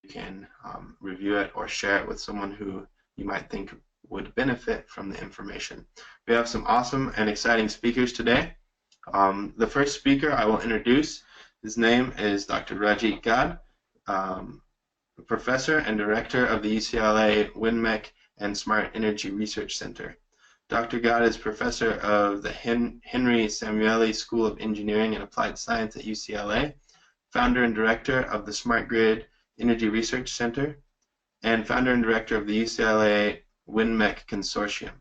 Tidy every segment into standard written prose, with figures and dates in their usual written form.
can review it or share it with someone who you might think would benefit from the information. We have some awesome and exciting speakers today. The first speaker I will introduce, his name is Dr. Rajit Gadh, professor and director of the UCLA WINMEC and Smart Energy Research Center. Dr. Gadh is professor of the Henry Samueli School of Engineering and Applied Science at UCLA, founder and director of the Smart Grid Energy Research Center, and founder and director of the UCLA WINMEC Consortium.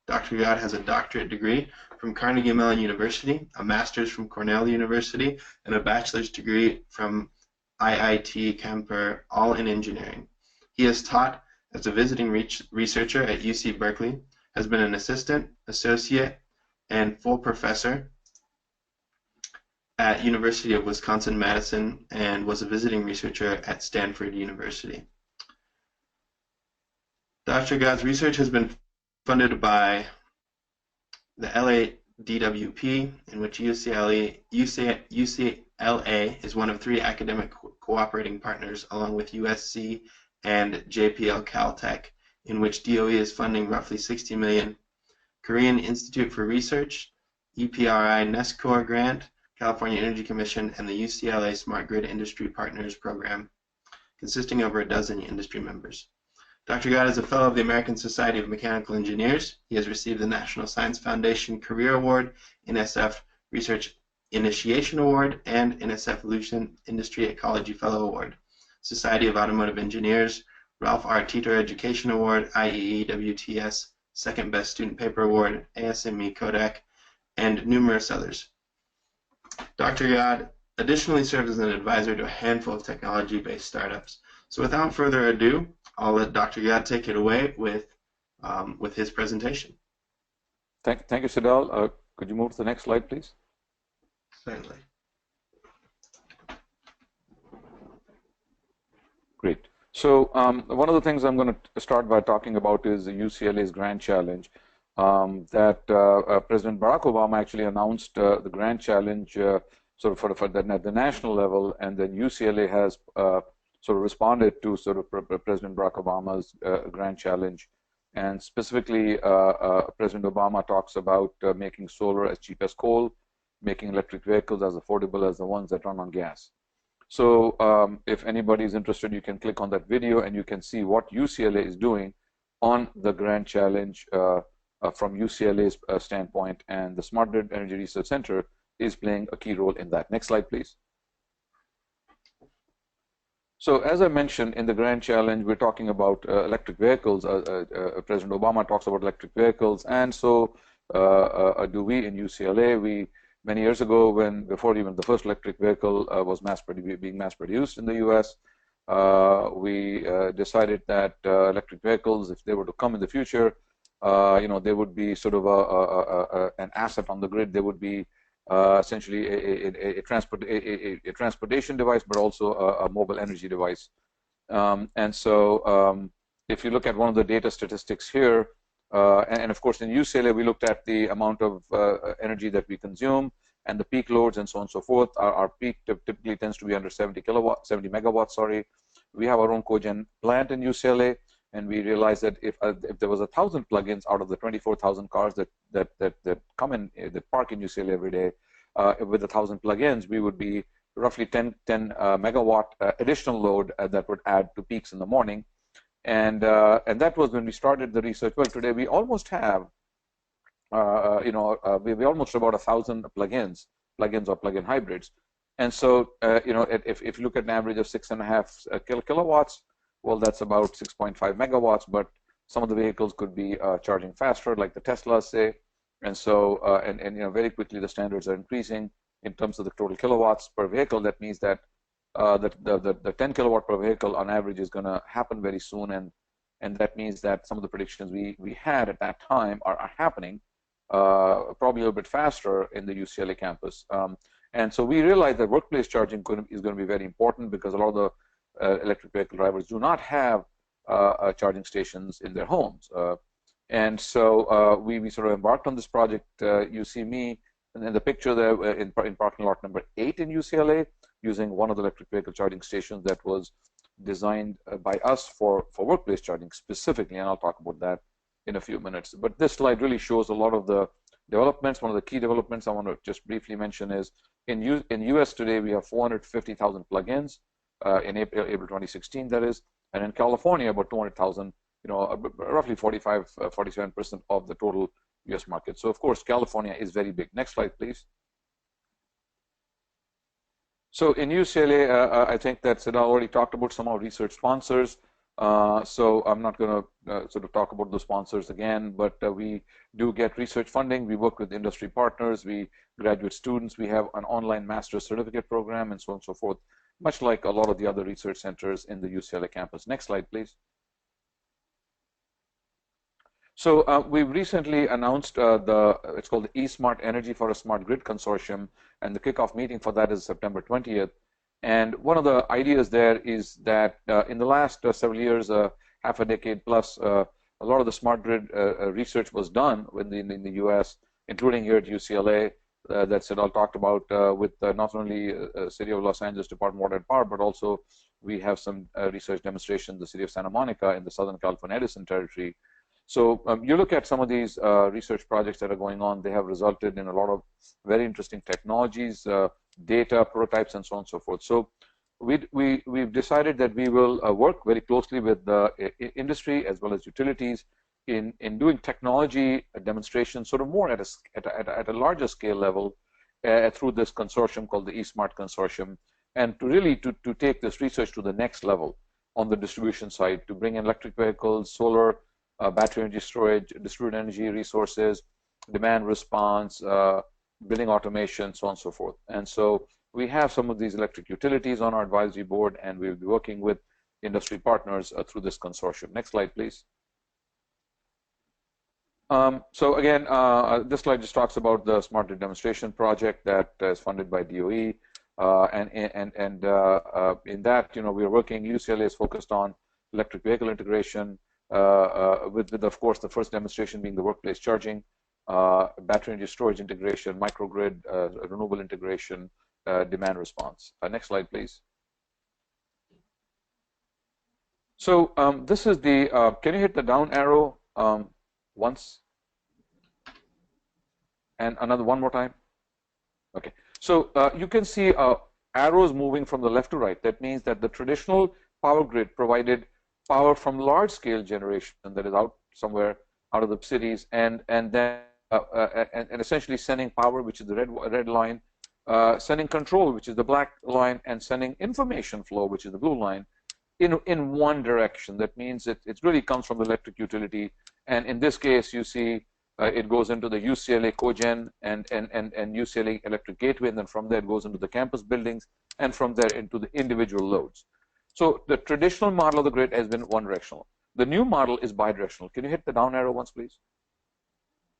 Dr. Gadh has a doctorate degree from Carnegie Mellon University, a master's from Cornell University, and a bachelor's degree from IIT Kanpur, all in engineering. He has taught as a visiting researcher at UC Berkeley, has been an assistant, associate, and full professor at University of Wisconsin-Madison, and was a visiting researcher at Stanford University. Dr. Gadh's research has been funded by the LADWP, in which UCLA is one of 3 academic cooperating partners, along with USC and JPL Caltech, in which DOE is funding roughly $60 million, Korean Institute for Research, EPRI NESCOR grant, California Energy Commission, and the UCLA Smart Grid Industry Partners Program, consisting of over a dozen industry members. Dr. Gadh is a fellow of the American Society of Mechanical Engineers. He has received the National Science Foundation Career Award, NSF Research Initiation Award, and NSF Lucent Industry Ecology Fellow Award, Society of Automotive Engineers, Ralph R. Teeter Education Award, IEE WTS Second Best Student Paper Award, ASME Kodak, and numerous others. Dr. Gadh additionally serves as an advisor to a handful of technology-based startups. So without further ado, I'll let Dr. Gadh take it away with his presentation. Thank you, Siddal. Could you move to the next slide, please? Certainly. Great. So one of the things I'm going to start by talking about is the UCLA's Grand Challenge. That President Barack Obama actually announced the Grand Challenge sort of at the national level, and then UCLA has sort of responded to sort of President Barack Obama's Grand Challenge. And specifically, President Obama talks about making solar as cheap as coal, making electric vehicles as affordable as the ones that run on gas. So if anybody is interested, you can click on that video and you can see what UCLA is doing on the Grand Challenge from UCLA's standpoint, and the Smart Grid Energy Research Center is playing a key role in that. Next slide, please. So as I mentioned, in the Grand Challenge, we're talking about electric vehicles. President Obama talks about electric vehicles, and so do we in UCLA. Many years ago, before even the first electric vehicle was being mass produced in the U.S., we decided that electric vehicles, if they were to come in the future, they would be sort of an asset on the grid. They would be essentially a transportation device, but also a mobile energy device. And so if you look at one of the data statistics here, and of course in UCLA we looked at the amount of energy that we consume and the peak loads and so on and so forth. Our peak typically tends to be under 70 megawatts, sorry. We have our own cogen plant in UCLA, and we realized that if there was 1,000 plugins out of the 24,000 cars that come in, that park in UCLA every day, with 1,000 plugins, we would be roughly 10 megawatt additional load that would add to peaks in the morning. And that was when we started the research. Well, today we almost have, we almost have about 1,000 plugins or plug-in hybrids. And so, if you look at an average of 6.5 kilowatts, well, that's about 6.5 megawatts. But some of the vehicles could be charging faster, like the Teslas, say. And so, very quickly the standards are increasing in terms of the total kilowatts per vehicle. That means that the 10 kilowatt per vehicle on average is going to happen very soon, and that means that some of the predictions we had at that time are happening probably a little bit faster in the UCLA campus. And so we realized that workplace charging is going to be very important, because a lot of the electric vehicle drivers do not have charging stations in their homes. And so we sort of embarked on this project. You see me in the picture there in parking lot number 8 in UCLA, using one of the electric vehicle charging stations that was designed by us for workplace charging specifically, and I'll talk about that in a few minutes. But this slide really shows a lot of the developments. One of the key developments I want to just briefly mention is in US today we have 450,000 plugins in April 2016, that is, and in California about 200,000. Roughly 47% of the total US market. So of course California is very big. Next slide, please. So in UCLA, I think that Siddha already talked about some of our research sponsors. So I'm not going to sort of talk about the sponsors again, but we do get research funding. We work with industry partners. We graduate students. We have an online master's certificate program and so on and so forth, much like a lot of the other research centers in the UCLA campus. Next slide, please. So we've recently announced it's called the eSmart Energy for a Smart Grid Consortium, and the kickoff meeting for that is September 20th. And one of the ideas there is that in the last several years, half a decade plus, a lot of the smart grid research was done in the US, including here at UCLA, that Siddha talked about with not only City of Los Angeles Department of Water and Power, but also we have some research demonstrations in the city of Santa Monica in the Southern California Edison territory. So you look at some of these research projects that are going on, they have resulted in a lot of very interesting technologies, data, prototypes, and so on and so forth. So we've decided that we will work very closely with the industry as well as utilities in doing technology demonstrations sort of more at a larger scale level through this consortium called the eSmart Consortium, and to really to take this research to the next level on the distribution side, to bring in electric vehicles, solar, battery energy storage, distributed energy resources, demand response, building automation, so on and so forth. And so we have some of these electric utilities on our advisory board, and we'll be working with industry partners through this consortium. Next slide, please. So again, this slide just talks about the Smart Grid Demonstration Project that is funded by DOE, and in that, we are working. UCLA is focused on electric vehicle integration, with of course the first demonstration being the workplace charging, battery energy storage integration, microgrid, renewable integration, demand response. Next slide, please. So this is the, can you hit the down arrow once? And one more time? Okay. So you can see arrows moving from the left to right. That means that the traditional power grid provided power from large-scale generation that is out somewhere out of the cities, and then and essentially sending power, which is the red line, sending control, which is the black line, and sending information flow, which is the blue line, in one direction. That means it really comes from the electric utility, and in this case, you see it goes into the UCLA cogen and UCLA electric gateway, and then from there it goes into the campus buildings, and from there into the individual loads. So the traditional model of the grid has been one directional. The new model is bidirectional. Can you hit the down arrow once, please?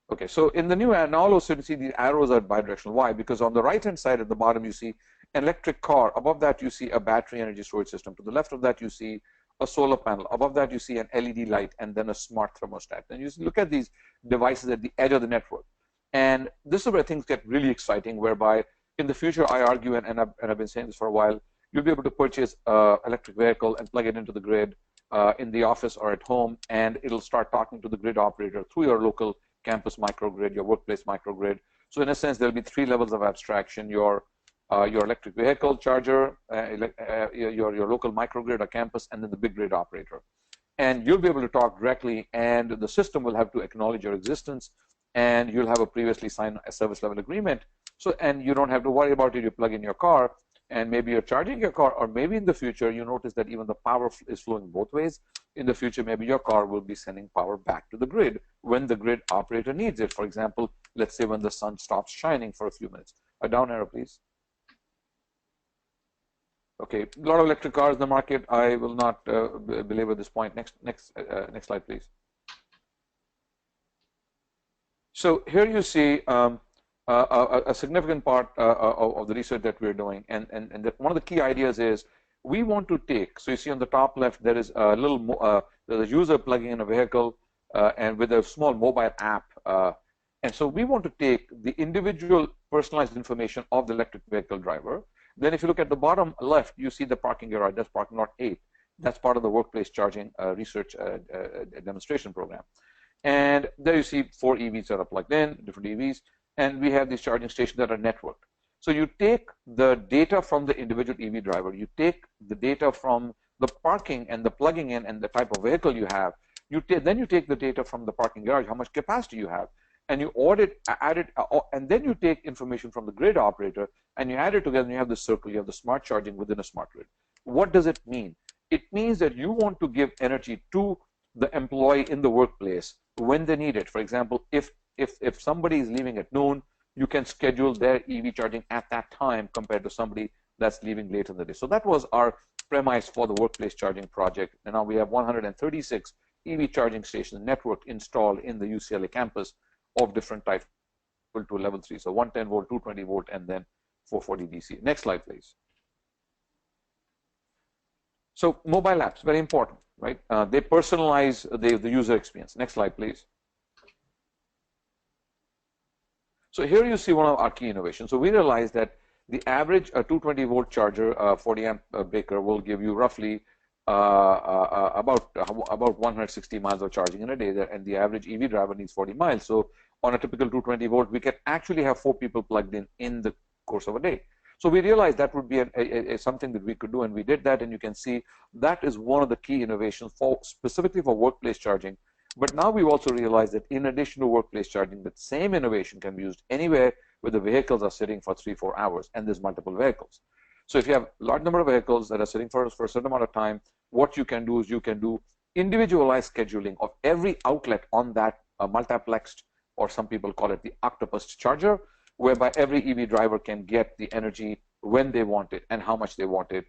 Okay, so in the new, now also you see the arrows are bidirectional. Why? Because on the right-hand side at the bottom you see an electric car. Above that you see a battery energy storage system. To the left of that you see a solar panel. Above that you see an LED light, and then a smart thermostat. And you look at these devices at the edge of the network. And this is where things get really exciting, whereby in the future, I argue, and I've been saying this for a while, you'll be able to purchase an electric vehicle and plug it into the grid in the office or at home, and it'll start talking to the grid operator through your local campus microgrid, your workplace microgrid. So in a sense, there'll be three levels of abstraction: your electric vehicle charger, your local microgrid or campus, and then the big grid operator. And you'll be able to talk directly, and the system will have to acknowledge your existence, and you'll have a previously signed service level agreement. So, and you don't have to worry about it. You plug in your car, and maybe you're charging your car, or maybe in the future you notice that even the power is flowing both ways. In the future, maybe your car will be sending power back to the grid when the grid operator needs it. For example, let's say when the sun stops shining for a few minutes. A down arrow, please. Okay, a lot of electric cars in the market. I will not belabor this point. Next slide, please. So here you see a significant part of the research that we're doing, and that one of the key ideas is we want to take. So you see on the top left there is a little there's a user plugging in a vehicle and with a small mobile app, and so we want to take the individual personalized information of the electric vehicle driver. Then if you look at the bottom left, you see the parking garage. That's parking lot 8. That's part of the workplace charging research demonstration program. And there you see 4 EVs that are plugged in, different EVs, and we have these charging stations that are networked. So you take the data from the individual EV driver, you take the data from the parking and the plugging in and the type of vehicle you have, then you take the data from the parking garage, how much capacity you have, and you add it, and then you take information from the grid operator and you add it together and you have the circle, you have the smart charging within a smart grid. What does it mean? It means that you want to give energy to the employee in the workplace when they need it. For example, if somebody is leaving at noon, you can schedule their EV charging at that time compared to somebody that's leaving late in the day. So that was our premise for the workplace charging project. And now we have 136 EV charging stations networked installed in the UCLA campus of different types to level 3. So 110 volt, 220 volt, and then 440 DC. Next slide, please. So mobile apps, very important, right? They personalize the user experience. Next slide, please. So here you see one of our key innovations. So we realized that the average 220 volt charger, 40 amp breaker will give you roughly about 160 miles of charging in a day, and the average EV driver needs 40 miles. So on a typical 220 volt, we can actually have 4 people plugged in the course of a day. So we realized that would be something that we could do, and we did that, and you can see that is one of the key innovations specifically for workplace charging. But now we've also realized that in addition to workplace charging, that same innovation can be used anywhere where the vehicles are sitting for 3-4 hours, and there's multiple vehicles. So if you have a large number of vehicles that are sitting for a certain amount of time, what you can do is you can do individualized scheduling of every outlet on that multiplexed, or some people call it the octopus charger, whereby every EV driver can get the energy when they want it and how much they want it,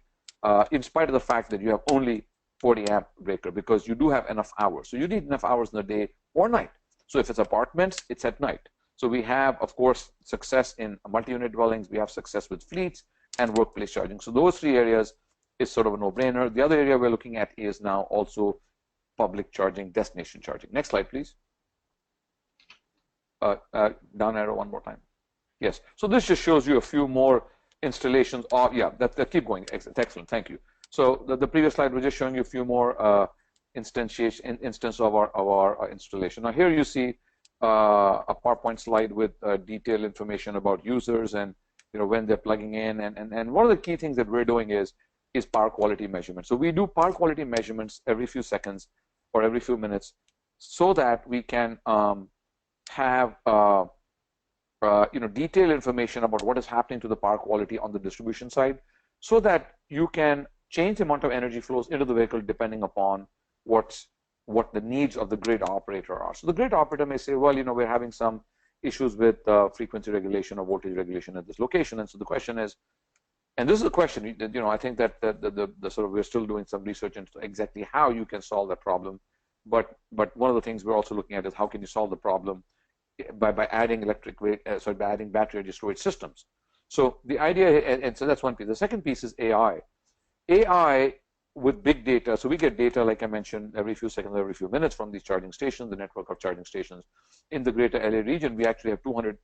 in spite of the fact that you have only 40 amp breaker, because you do have enough hours. So you need enough hours in the day or night. So if it's apartments, it's at night. So we have, of course, success in multi-unit dwellings. We have success with fleets and workplace charging. So those 3 areas is sort of a no-brainer. The other area we're looking at is now also public charging, destination charging. Next slide, please. Down arrow one more time. Yes. So this just shows you a few more installations of, yeah, that keep going. Excellent. Thank you. So the previous slide was just showing you a few more instance of our installation. Now here you see a PowerPoint slide with detailed information about users and when they're plugging in, and one of the key things that we're doing is power quality measurement. So we do power quality measurements every few seconds or every few minutes, so that we can have detailed information about what is happening to the power quality on the distribution side, so that you can change the amount of energy flows into the vehicle depending upon what the needs of the grid operator are. So the grid operator may say, well, we're having some issues with frequency regulation or voltage regulation at this location, and so the question is, and this is a question, I think that the sort of, we're still doing some research into exactly how you can solve that problem, but one of the things we're also looking at is how can you solve the problem by adding by adding battery energy storage systems. So the idea, and so that's one piece. The second piece is AI. AI with big data. So we get data, like I mentioned, every few seconds, every few minutes from these charging stations, the network of charging stations in the greater LA region. We actually have 200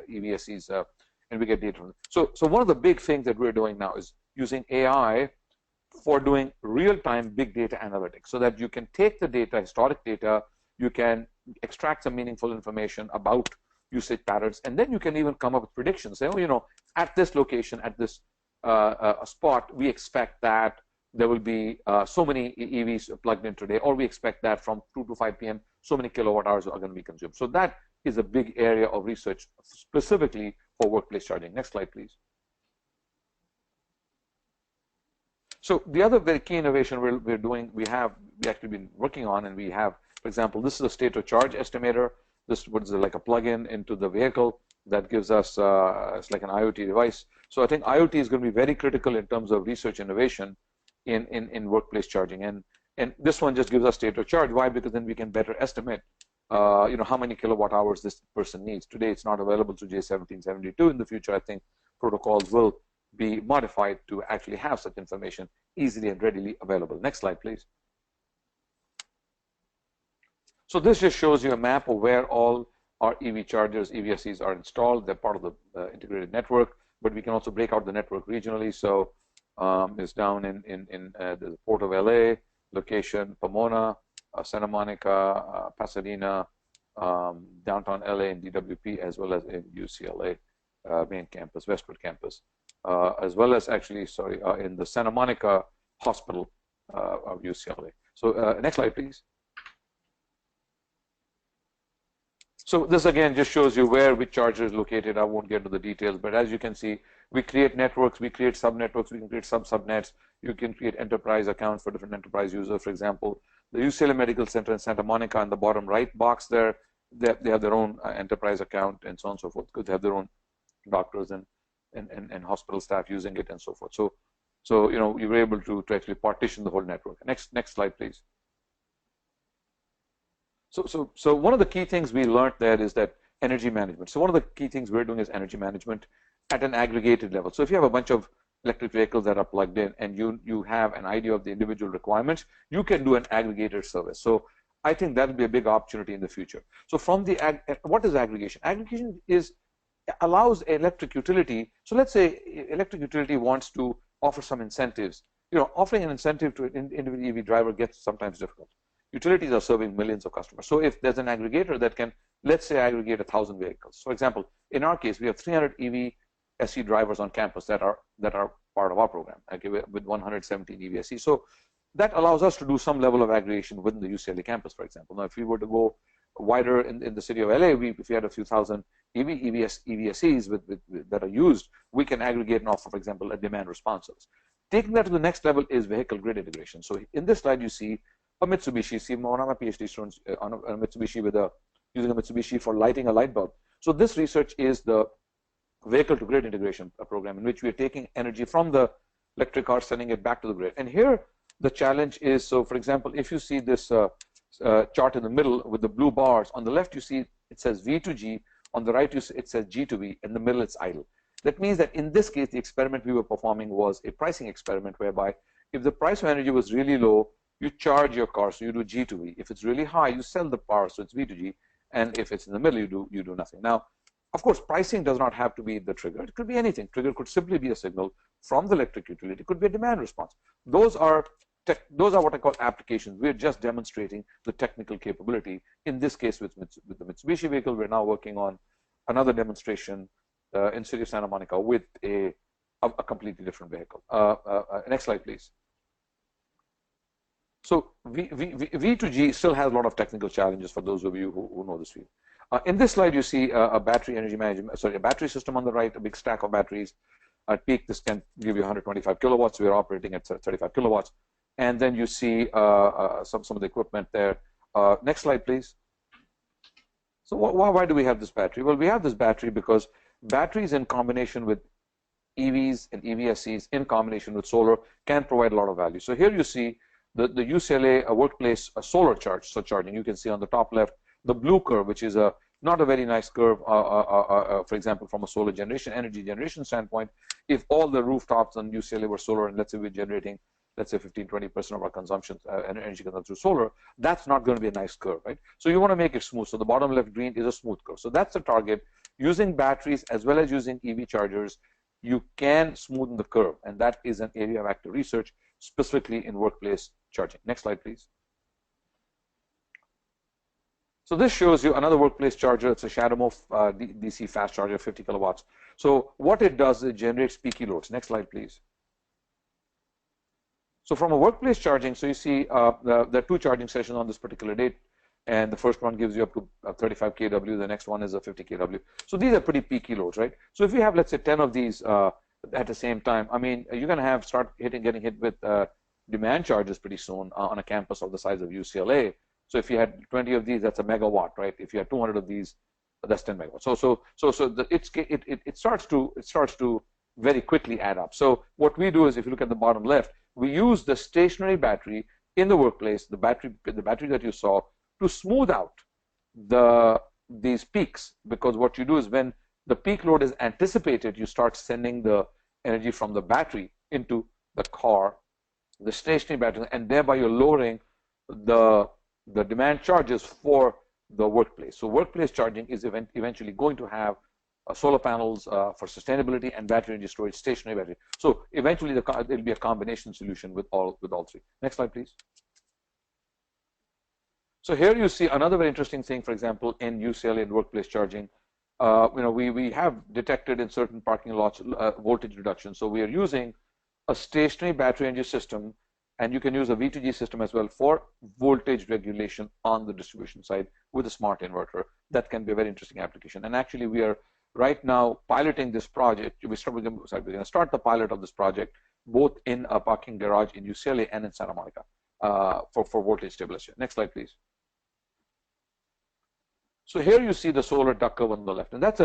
EVSEs, and we get data from them. So one of the big things that we're doing now is using AI for doing real-time big data analytics, so that you can take the data, historic data, you can extract some meaningful information about usage patterns, and then you can even come up with predictions. Say, at this location, at this spot, we expect that there will be so many EVs plugged in today, or we expect that from 2 to 5 p.m. so many kilowatt hours are going to be consumed. So that is a big area of research specifically for workplace charging. Next slide, please. So the other very key innovation we're doing, we actually been working on, and we have, for example, this is a state of charge estimator. This was like a plug-in into the vehicle that gives us, it's like an IoT device. So I think IoT is going to be very critical in terms of research innovation in workplace charging. And this one just gives us state of charge. Why? Because then we can better estimate, how many kilowatt hours this person needs. Today, it's not available to J1772. In the future, I think protocols will be modified to actually have such information easily and readily available. Next slide, please. So this just shows you a map of where all our EV chargers, EVSEs are installed. They're part of the integrated network, but we can also break out the network regionally. So is down in the Port of LA, location Pomona, Santa Monica, Pasadena, downtown LA and DWP, as well as in UCLA main campus, Westwood campus, as well as actually, sorry, in the Santa Monica Hospital of UCLA. So next slide, please. So this again just shows you where which charger is located. I won't get into the details, but as you can see, we create networks, we create subnetworks, we can create subnets. You can create enterprise accounts for different enterprise users. For example, the UCLA Medical Center in Santa Monica in the bottom right box there, they have their own enterprise account and so on and so forth. They have their own doctors and hospital staff using it and so forth. So you know, you were able to actually partition the whole network. Next slide, please. So one of the key things we learned there is that energy management. So one of the key things we're doing is energy management at an aggregated level. So if you have a bunch of electric vehicles that are plugged in and you have an idea of the individual requirements, you can do an aggregator service. So I think that will be a big opportunity in the future. So from the what is aggregation? Aggregation allows an electric utility. So let's say electric utility wants to offer some incentives. You know, offering an incentive to an individual EV driver gets sometimes difficult. Utilities are serving millions of customers. So if there's an aggregator that can, let's say, aggregate 1,000 vehicles. For example, in our case, we have 300 EVSE drivers on campus that are part of our program, okay, with 117 EVSE. So that allows us to do some level of aggregation within the UCLA campus, for example. Now, if we were to go wider in the city of LA, if we had a few thousand EVSEs that are used, we can aggregate and offer, for example, a demand response service. Taking that to the next level is vehicle grid integration. So in this slide, you see a Mitsubishi. See, one of my PhD students on a Mitsubishi using a Mitsubishi for lighting a light bulb. So this research is the vehicle to grid integration program in which we are taking energy from the electric car, sending it back to the grid. And here the challenge is, so for example, if you see this chart in the middle with the blue bars, on the left you see it says V to G, on the right it says G to V, in the middle it's idle. That means that in this case, the experiment we were performing was a pricing experiment whereby if the price of energy was really low, you charge your car, so you do G to V. If it's really high, you sell the power, so it's V to G. And if it's in the middle, you do nothing. Now, of course, pricing does not have to be the trigger. It could be anything. Trigger could simply be a signal from the electric utility. It could be a demand response. Those are what I call applications. We're just demonstrating the technical capability. In this case, with the Mitsubishi vehicle, we're now working on another demonstration in the city of Santa Monica with a completely different vehicle. Next slide, please. So V to G still has a lot of technical challenges for those of you who know this field. In this slide, you see a battery energy management, sorry, a battery system on the right, a big stack of batteries. At peak, this can give you 125 kilowatts. We're operating at 35 kilowatts. And then you see some of the equipment there. Next slide, please. So why do we have this battery? Well, we have this battery because batteries in combination with EVs and EVSEs in combination with solar can provide a lot of value. So here you see the UCLA workplace solar charging. You can see on the top left the blue curve, which is not a very nice curve, for example, from a solar generation, energy generation standpoint. If all the rooftops on UCLA were solar, and let's say we're generating, let's say 15–20% of our consumption, energy consumption through solar, that's not going to be a nice curve, right? So you want to make it smooth. So the bottom left green is a smooth curve. So that's the target. Using batteries as well as using EV chargers, you can smoothen the curve, and that is an area of active research, specifically in workplace charging. Next slide, please. So this shows you another workplace charger. It's a Shadow DC fast charger, 50 kilowatts. So what it does is it generates peaky loads. Next slide, please. So from a workplace charging, so you see there are two charging sessions on this particular date, and the first one gives you up to 35 kW. The next one is a 50 kW. So these are pretty peaky loads, right? So if you have, let's say, 10 of these at the same time, I mean, you're going to start getting hit with demand charges pretty soon on a campus of the size of UCLA. So if you had 20 of these, that's a megawatt, right? If you had 200 of these, that's 10 megawatts. It starts to very quickly add up. So what we do is, if you look at the bottom left, we use the stationary battery in the workplace, the battery that you saw, to smooth out these peaks. Because what you do is, when the peak load is anticipated, you start sending the energy from the battery into the car, the stationary battery, and thereby you're lowering the demand charges for the workplace. So workplace charging is eventually going to have solar panels for sustainability, and battery energy storage, stationary battery. So eventually, it'll be a combination solution with all three. Next slide, please. So here you see another very interesting thing. For example, in UCLA and workplace charging, we have detected in certain parking lots voltage reduction. So we are using a stationary battery energy system, and you can use a V2G system as well for voltage regulation on the distribution side with a smart inverter. That can be a very interesting application. And actually, we are right now piloting this project. We're going to start the pilot of this project both in a parking garage in UCLA and in Santa Monica for voltage stabilization. Next slide, please. So here you see the solar duck curve on the left, and that's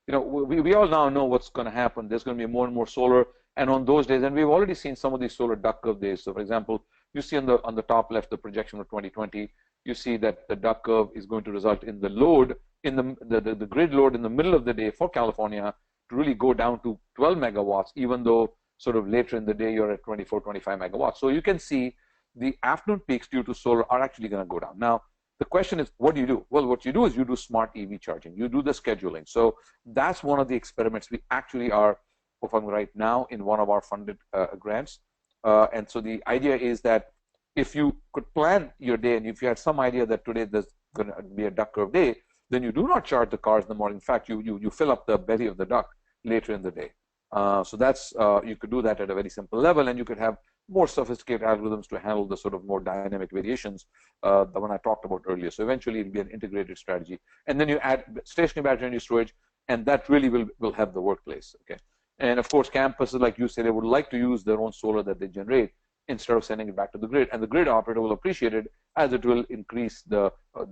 we all now know what's going to happen. There's going to be more and more solar, and on those days, and we've already seen some of these solar duck curve days. So for example, you see on the top left the projection of 2020. You see that the duck curve is going to result in the load in the grid load in the middle of the day for California to really go down to 12 megawatts, even though sort of later in the day you're at 24, 25 megawatts. So you can see the afternoon peaks due to solar are actually going to go down. Now, the question is, what do you do? Well, what you do is you do smart EV charging. You do the scheduling. So that's one of the experiments we actually are performing right now in one of our funded grants. And so the idea is that if you could plan your day, and if you had some idea that today there's going to be a duck curve day, then you do not charge the cars in the morning. In fact, you fill up the belly of the duck later in the day. So that's you could do that at a very simple level, and you could have more sophisticated algorithms to handle the sort of more dynamic variations, the one I talked about earlier. So eventually it'll be an integrated strategy. And then you add stationary battery energy storage, and that really will have the workplace. Okay. And of course, campuses like UCLA would like to use their own solar that they generate instead of sending it back to the grid. And the grid operator will appreciate it, as it will increase the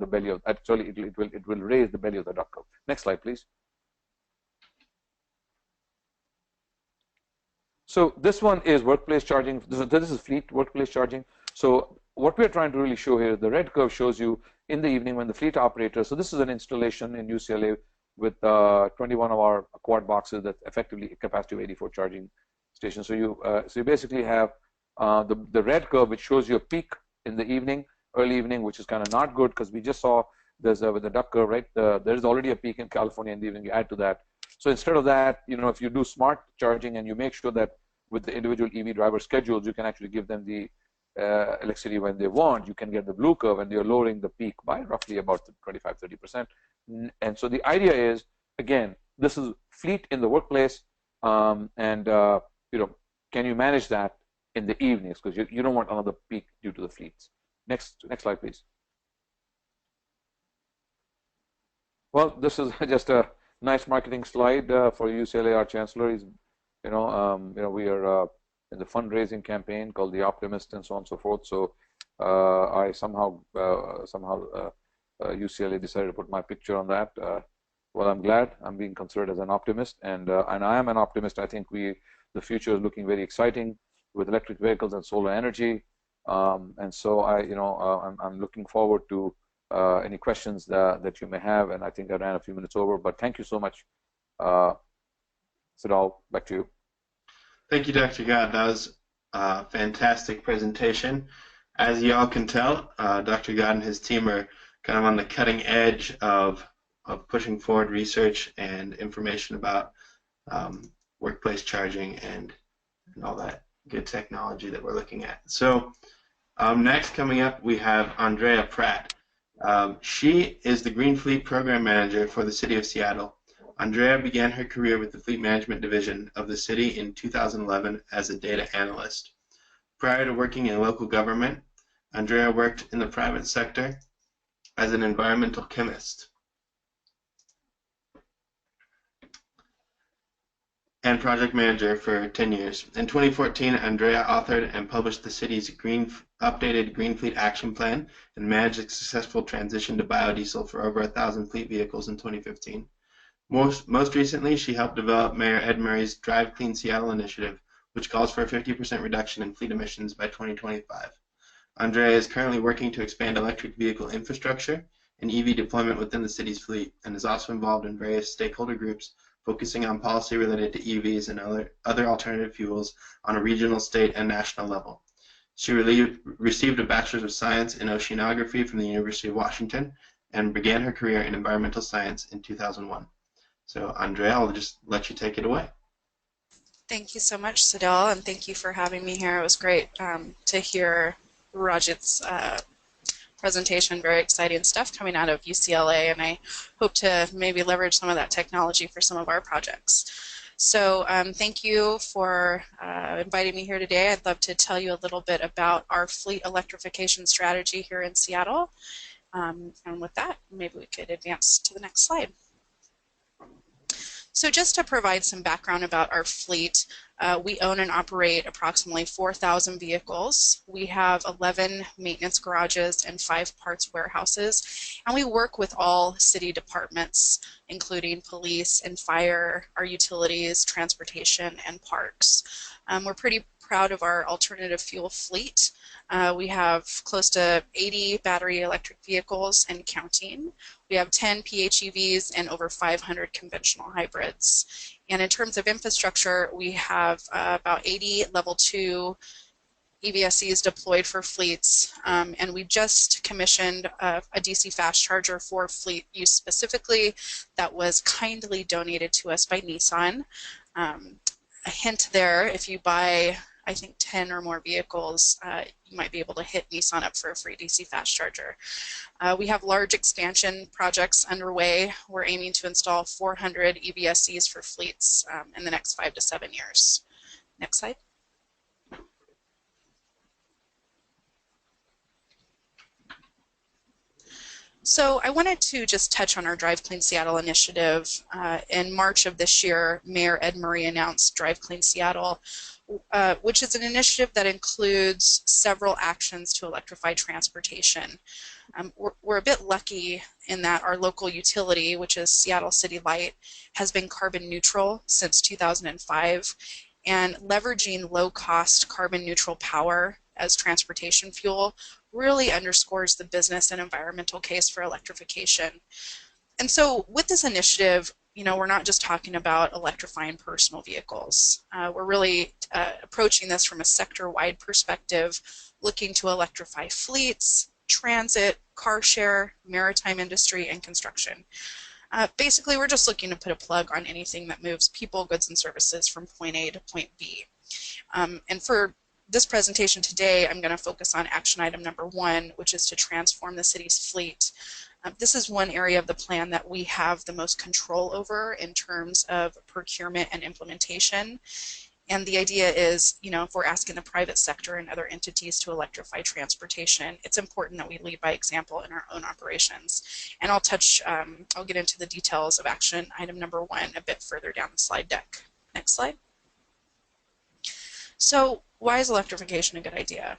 belly of, actually it will raise the belly of the duck curve. Next slide, please. So this one is workplace charging. This is fleet workplace charging. So what we're trying to really show here, the red curve shows you in the evening when the fleet operator, so this is an installation in UCLA with 21 of our quad boxes that effectively capacity of 84 charging stations. So you basically have the red curve, which shows you a peak in the evening, early evening, which is kind of not good because we just saw there's with the duck curve, right? There's already a peak in California in the evening. You add to that. So instead of that, if you do smart charging and you make sure that with the individual EV driver schedules, you can actually give them the electricity when they want, you can get the blue curve, and you're lowering the peak by roughly about 25–30%. And so the idea is, again, this is fleet in the workplace, and can you manage that in the evenings, because you don't want another peak due to the fleets. Next slide, please. Well, this is just a nice marketing slide for UCLA. Our chancellor is, we are in the fundraising campaign called the Optimist and so on and so forth. So I somehow UCLA decided to put my picture on that. Well, I'm glad I'm being considered as an optimist, and I am an optimist. I think the future is looking very exciting with electric vehicles and solar energy, and so I'm looking forward to any questions that you may have. And I think I ran a few minutes over, but thank you so much. Siddharth, back to you. Thank you, Dr. Gadh. That was a fantastic presentation. As you all can tell, Dr. Gadh and his team are kind of on the cutting edge of pushing forward research and information about workplace charging and all that good technology that we're looking at. So next coming up, we have Andrea Pratt. She is the Green Fleet Program Manager for the City of Seattle. Andrea began her career with the Fleet Management Division of the city in 2011 as a data analyst. Prior to working in local government, Andrea worked in the private sector as an environmental chemist and project manager for 10 years. In 2014, Andrea authored and published the city's updated Green Fleet Action Plan and managed a successful transition to biodiesel for over 1,000 fleet vehicles in 2015. Most recently, she helped develop Mayor Ed Murray's Drive Clean Seattle initiative, which calls for a 50% reduction in fleet emissions by 2025. Andrea is currently working to expand electric vehicle infrastructure and EV deployment within the city's fleet, and is also involved in various stakeholder groups focusing on policy related to EVs and other alternative fuels on a regional, state, and national level. She received a Bachelor's of Science in Oceanography from the University of Washington and began her career in environmental science in 2001. So Andrea, I'll just let you take it away. Thank you so much, Sadell, and thank you for having me here. It was great to hear Rajit's presentation. Very exciting stuff coming out of UCLA, and I hope to maybe leverage some of that technology for some of our projects. So thank you for inviting me here today. I'd love to tell you a little bit about our fleet electrification strategy here in Seattle. And with that, maybe we could advance to the next slide. So just to provide some background about our fleet, we own and operate approximately 4,000 vehicles. We have 11 maintenance garages and 5 parts warehouses, and we work with all city departments, including police and fire, our utilities, transportation, and parks. We're pretty proud of our alternative fuel fleet. We have close to 80 battery electric vehicles and counting. We have 10 PHEVs and over 500 conventional hybrids. And in terms of infrastructure, we have about 80 level 2 EVSEs deployed for fleets, and we just commissioned a DC fast charger for fleet use specifically that was kindly donated to us by Nissan. A hint there, if you buy I think 10 or more vehicles, you might be able to hit Nissan up for a free DC fast charger. We have large expansion projects underway. We're aiming to install 400 EVSEs for fleets in the next 5 to 7 years. Next slide. So I wanted to just touch on our Drive Clean Seattle initiative. In March of this year, Mayor Ed Murray announced Drive Clean Seattle, which is an initiative that includes several actions to electrify transportation. We're a bit lucky in that our local utility, which is Seattle City Light, has been carbon neutral since 2005, and leveraging low-cost carbon neutral power as transportation fuel really underscores the business and environmental case for electrification. And so with this initiative, you know, we're not just talking about electrifying personal vehicles. We're really approaching this from a sector-wide perspective, looking to electrify fleets, transit, car share, maritime industry, and construction. Basically, we're just looking to put a plug on anything that moves people, goods, and services from point A to point B. And for this presentation today, I'm going to focus on action item number 1, which is to transform the city's fleet. This is one area of the plan that we have the most control over in terms of procurement and implementation. And the idea is, you know, if we're asking the private sector and other entities to electrify transportation, it's important that we lead by example in our own operations. And I'll get into the details of action item number 1 a bit further down the slide deck. Next slide. So why is electrification a good idea?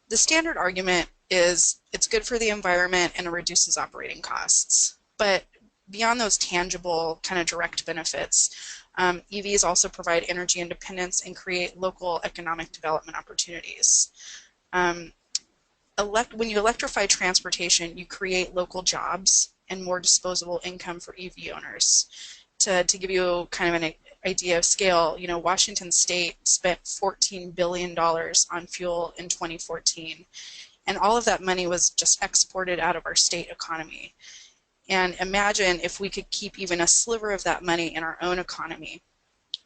The standard argument is it's good for the environment and it reduces operating costs. But beyond those tangible kind of direct benefits, EVs also provide energy independence and create local economic development opportunities. When you electrify transportation, you create local jobs and more disposable income for EV owners. To give you kind of an idea of scale, you know, Washington State spent $14 billion on fuel in 2014, and all of that money was just exported out of our state economy. And imagine if we could keep even a sliver of that money in our own economy,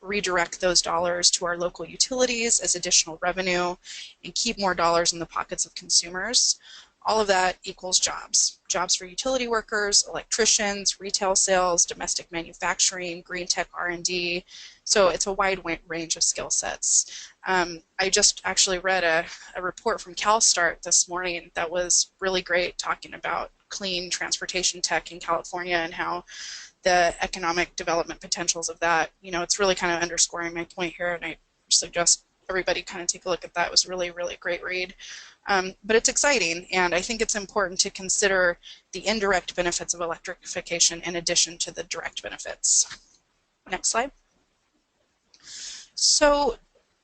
redirect those dollars to our local utilities as additional revenue, and keep more dollars in the pockets of consumers. All of that equals jobs. Jobs for utility workers, electricians, retail sales, domestic manufacturing, green tech R&D. So it's a wide range of skill sets. I just actually read a report from CalSTART this morning that was really great, talking about clean transportation tech in California and how the economic development potentials of that, you know, it's really kind of underscoring my point here, and I suggest everybody kind of take a look at that. It was really, really great read. But it's exciting, and I think it's important to consider the indirect benefits of electrification in addition to the direct benefits. Next slide. So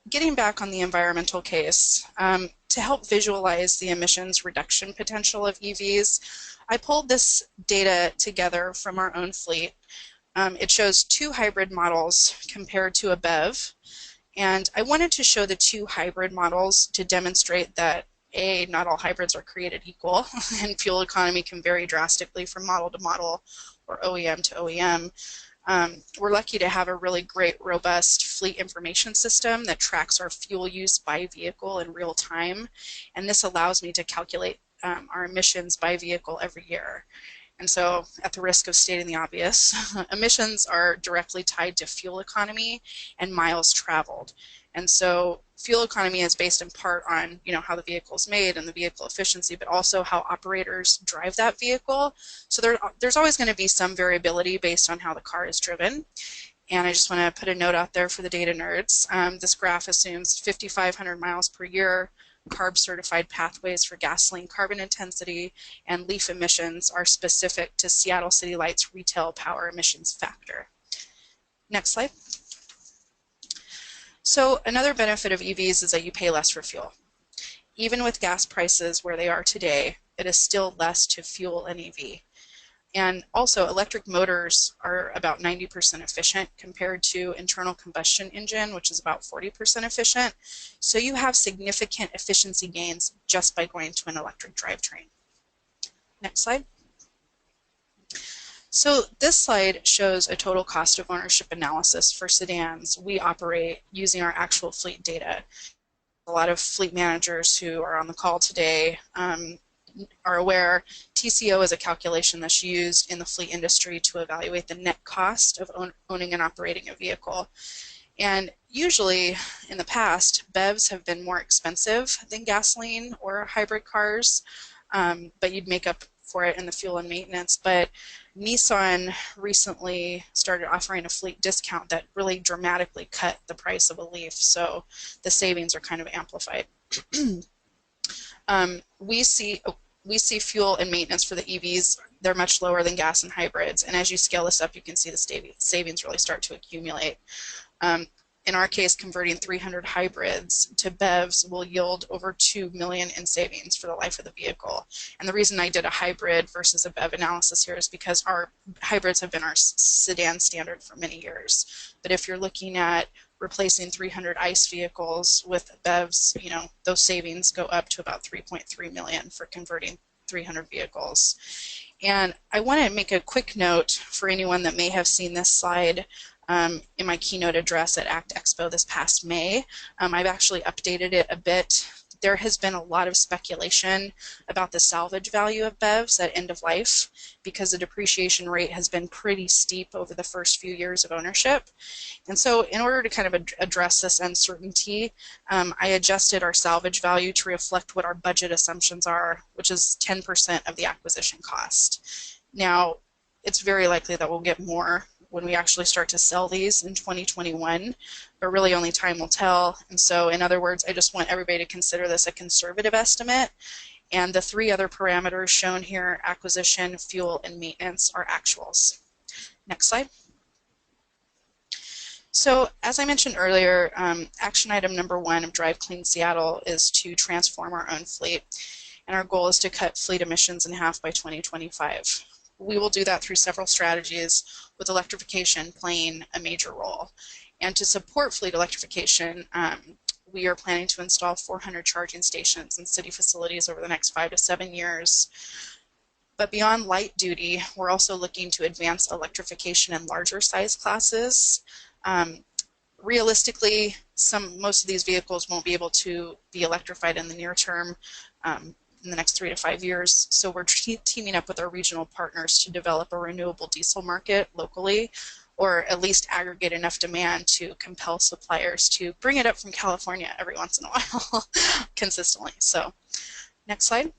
getting back on the environmental case, to help visualize the emissions reduction potential of EVs, I pulled this data together from our own fleet. It shows 2 hybrid models compared to a BEV, and I wanted to show the 2 hybrid models to demonstrate that not all hybrids are created equal, and fuel economy can vary drastically from model to model or OEM to OEM. We're lucky to have a really great, robust fleet information system that tracks our fuel use by vehicle in real time. And this allows me to calculate our emissions by vehicle every year. And so, at the risk of stating the obvious, emissions are directly tied to fuel economy and miles traveled. And so, fuel economy is based in part on, how the vehicle is made and the vehicle efficiency, but also how operators drive that vehicle. So there's always going to be some variability based on how the car is driven. And I just want to put a note out there for the data nerds. This graph assumes 5,500 miles per year, CARB certified pathways for gasoline carbon intensity, and leaf emissions are specific to Seattle City Light's retail power emissions factor. Next slide. So another benefit of EVs is that you pay less for fuel. Even with gas prices where they are today, it is still less to fuel an EV. And also, electric motors are about 90% efficient compared to internal combustion engine, which is about 40% efficient. So you have significant efficiency gains just by going to an electric drivetrain. Next slide. So this slide shows a total cost of ownership analysis for sedans we operate using our actual fleet data. A lot of fleet managers who are on the call today are aware TCO is a calculation that's used in the fleet industry to evaluate the net cost of owning and operating a vehicle. And usually in the past, BEVs have been more expensive than gasoline or hybrid cars, but you'd make up for it in the fuel and maintenance. But Nissan recently started offering a fleet discount that really dramatically cut the price of a Leaf, so the savings are kind of amplified. We see fuel and maintenance for the EVs, they're much lower than gas and hybrids, and as you scale this up, you can see the savings really start to accumulate. In our case, converting 300 hybrids to BEVs will yield over $2 million in savings for the life of the vehicle. And the reason I did a hybrid versus a BEV analysis here is because our hybrids have been our sedan standard for many years. But if you're looking at replacing 300 ICE vehicles with BEVs, those savings go up to about $3.3 million for converting 300 vehicles. And I want to make a quick note for anyone that may have seen this slide in my keynote address at ACT Expo this past May. I've actually updated it a bit. There has been a lot of speculation about the salvage value of BEVs at end of life because the depreciation rate has been pretty steep over the first few years of ownership. And so in order to kind of address this uncertainty, I adjusted our salvage value to reflect what our budget assumptions are, which is 10% of the acquisition cost. Now, it's very likely that we'll get more when we actually start to sell these in 2021, but really only time will tell. And so in other words, I just want everybody to consider this a conservative estimate. And the three other parameters shown here, acquisition, fuel, and maintenance, are actuals. Next slide. So as I mentioned earlier, action item number 1 of Drive Clean Seattle is to transform our own fleet. And our goal is to cut fleet emissions in half by 2025. We will do that through several strategies, with electrification playing a major role. And to support fleet electrification, we are planning to install 400 charging stations in city facilities over the next 5 to 7 years. But beyond light duty, we're also looking to advance electrification in larger size classes. Realistically, most of these vehicles won't be able to be electrified in the near term, in the next 3 to 5 years. So we're teaming up with our regional partners to develop a renewable diesel market locally, or at least aggregate enough demand to compel suppliers to bring it up from California every once in a while consistently. So next slide.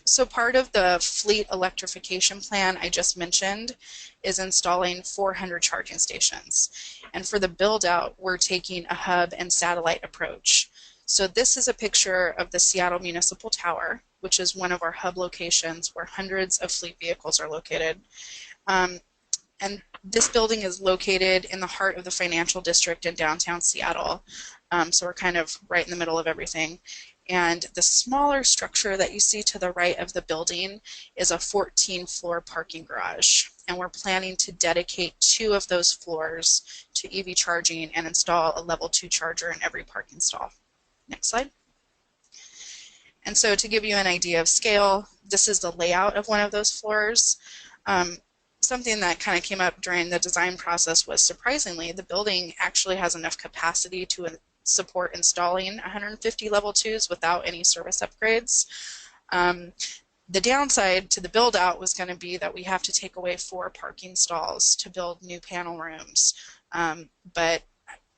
So part of the fleet electrification plan I just mentioned is installing 400 charging stations. And for the build out, we're taking a hub and satellite approach. So this is a picture of the Seattle Municipal Tower, which is one of our hub locations where hundreds of fleet vehicles are located. And this building is located in the heart of the financial district in downtown Seattle. So we're kind of right in the middle of everything. And the smaller structure that you see to the right of the building is a 14-floor parking garage. And we're planning to dedicate 2 of those floors to EV charging and install a level 2 charger in every parking stall. Next slide. And so to give you an idea of scale, this is the layout of one of those floors. something that kind of came up during the design process was, surprisingly, the building actually has enough capacity to support installing 150 level 2s without any service upgrades. The downside to the build out was going to be that we have to take away 4 parking stalls to build new panel rooms,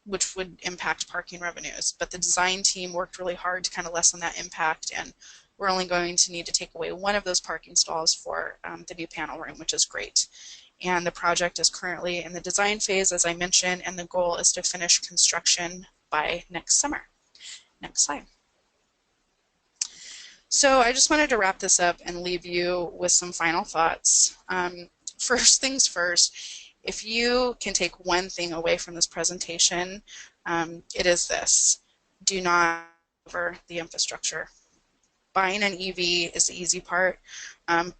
which would impact parking revenues. But the design team worked really hard to kind of lessen that impact, and we're only going to need to take away 1 of those parking stalls for the new panel room, which is great. And the project is currently in the design phase, as I mentioned, and the goal is to finish construction by next summer. Next slide. So I just wanted to wrap this up and leave you with some final thoughts. First things first, if you can take one thing away from this presentation, it is this: do not over the infrastructure. Buying an EV is the easy part,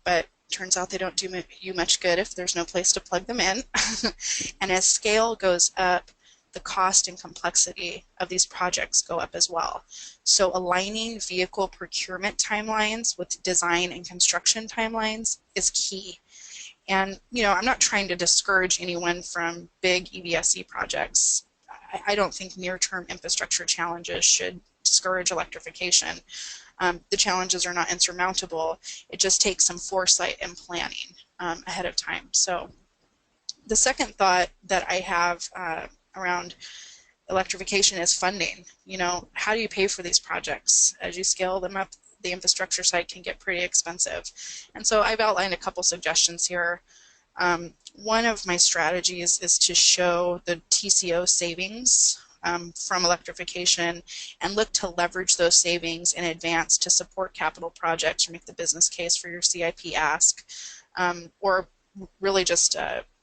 but turns out they don't do you much good if there's no place to plug them in. And as scale goes up, the cost and complexity of these projects go up as well. So aligning vehicle procurement timelines with design and construction timelines is key. And, you know, I'm not trying to discourage anyone from big EVSE projects. I don't think near-term infrastructure challenges should discourage electrification. The challenges are not insurmountable. It just takes some foresight and planning ahead of time. So the second thought that I have around electrification is funding. You know, how do you pay for these projects? As you scale them up, the infrastructure side can get pretty expensive. And so I've outlined a couple suggestions here. One of my strategies is to show the TCO savings from electrification and look to leverage those savings in advance to support capital projects or make the business case for your CIP ask, or really just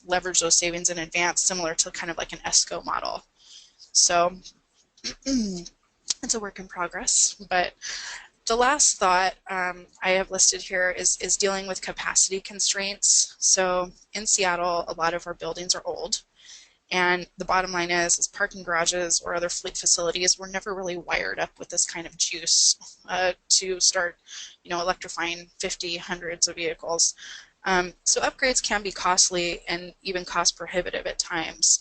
leverage those savings in advance, similar to kind of like an ESCO model. So it's a work in progress. But the last thought I have listed here is dealing with capacity constraints. So in Seattle, a lot of our buildings are old. And the bottom line is parking garages or other fleet facilities were never really wired up with this kind of juice to start, you know, electrifying 50, hundreds of vehicles. So upgrades can be costly and even cost prohibitive at times,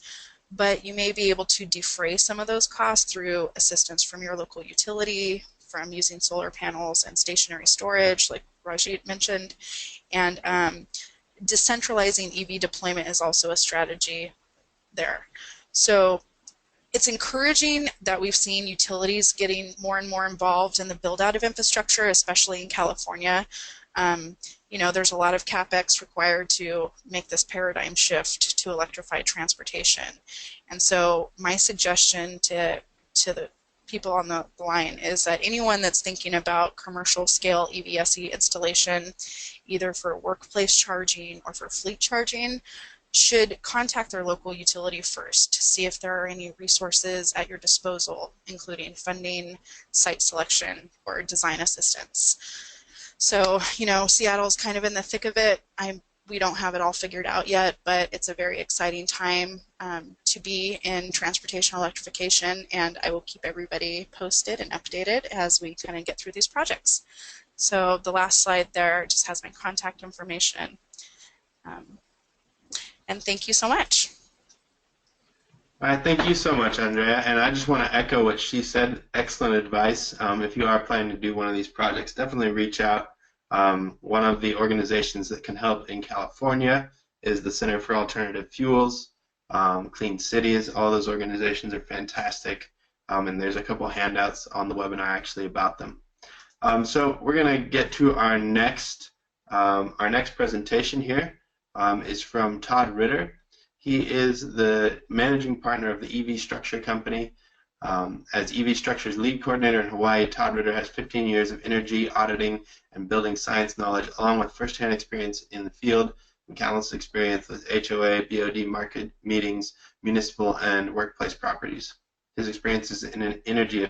but you may be able to defray some of those costs through assistance from your local utility, from using solar panels and stationary storage, like Rajit mentioned, and decentralizing EV deployment is also a strategy there. So it's encouraging that we've seen utilities getting more and more involved in the build out of infrastructure, especially in California. You know, there's a lot of CapEx required to make this paradigm shift to electrified transportation. And so my suggestion to the people on the line is that anyone that's thinking about commercial scale EVSE installation, either for workplace charging or for fleet charging, should contact their local utility first to see if there are any resources at your disposal, including funding, site selection, or design assistance. So, you know, Seattle's kind of in the thick of it. We don't have it all figured out yet, but it's a very exciting time to be in transportation electrification, and I will keep everybody posted and updated as we kind of get through these projects. So the last slide there just has my contact information. And thank you so much. All right, thank you so much, Andrea. And I just want to echo what she said. Excellent advice. If you are planning to do one of these projects, definitely reach out. One of the organizations that can help in California is the Center for Alternative Fuels, Clean Cities. All those organizations are fantastic. And there's a couple handouts on the webinar actually about them. So we're going to get to our next presentation here. Is from Todd Ritter. He is the managing partner of the EvStructure Company. As EvStructure's lead coordinator in Hawaii, Todd Ritter has 15 years of energy auditing and building science knowledge, along with firsthand experience in the field and countless experience with HOA, BOD market meetings, municipal and workplace properties. His experiences in energy,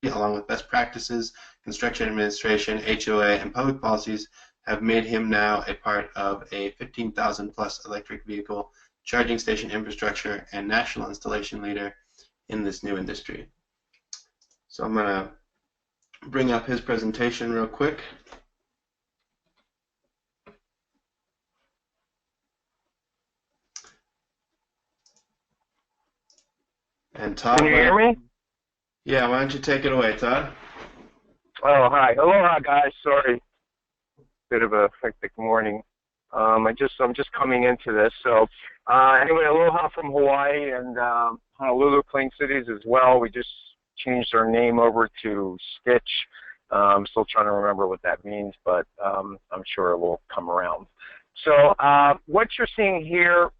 along with best practices, construction administration, HOA, and public policies have made him now a part of a 15,000 plus electric vehicle charging station infrastructure and national installation leader in this new industry. So I'm going to bring up his presentation real quick. And Todd, Can you hear me? Yeah, why don't you take it away, Todd? Oh, hi. Aloha, guys. Sorry. Bit of a hectic morning. I'm just coming into this. So, anyway, aloha from Hawaii and Honolulu, Plain Cities as well. We just changed our name over to Stitch. I'm still trying to remember what that means, but I'm sure it will come around. So, what you're seeing here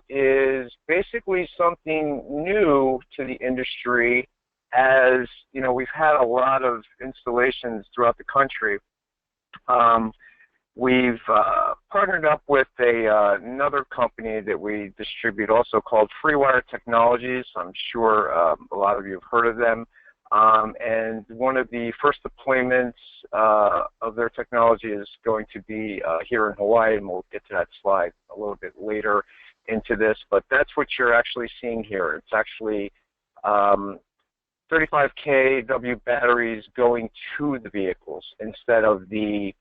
is basically something new to the industry. As you know, we've had a lot of installations throughout the country. We've partnered up with another company that we distribute also called FreeWire Technologies. I'm sure a lot of you have heard of them. And one of the first deployments of their technology is going to be here in Hawaii, and we'll get to that slide a little bit later into this. But that's what you're actually seeing here. It's actually 35 kW batteries going to the vehicles instead of the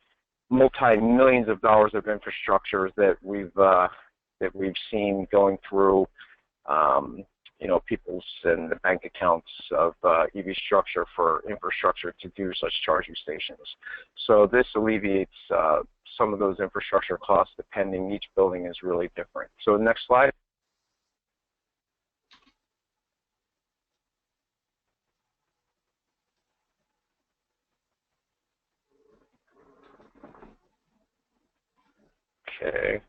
multi-millions of dollars of infrastructures that we've seen going through, you know, people's and the bank accounts of EvStructure for infrastructure to do such charging stations. So this alleviates some of those infrastructure costs, depending. Each building is really different. So next slide. Okay,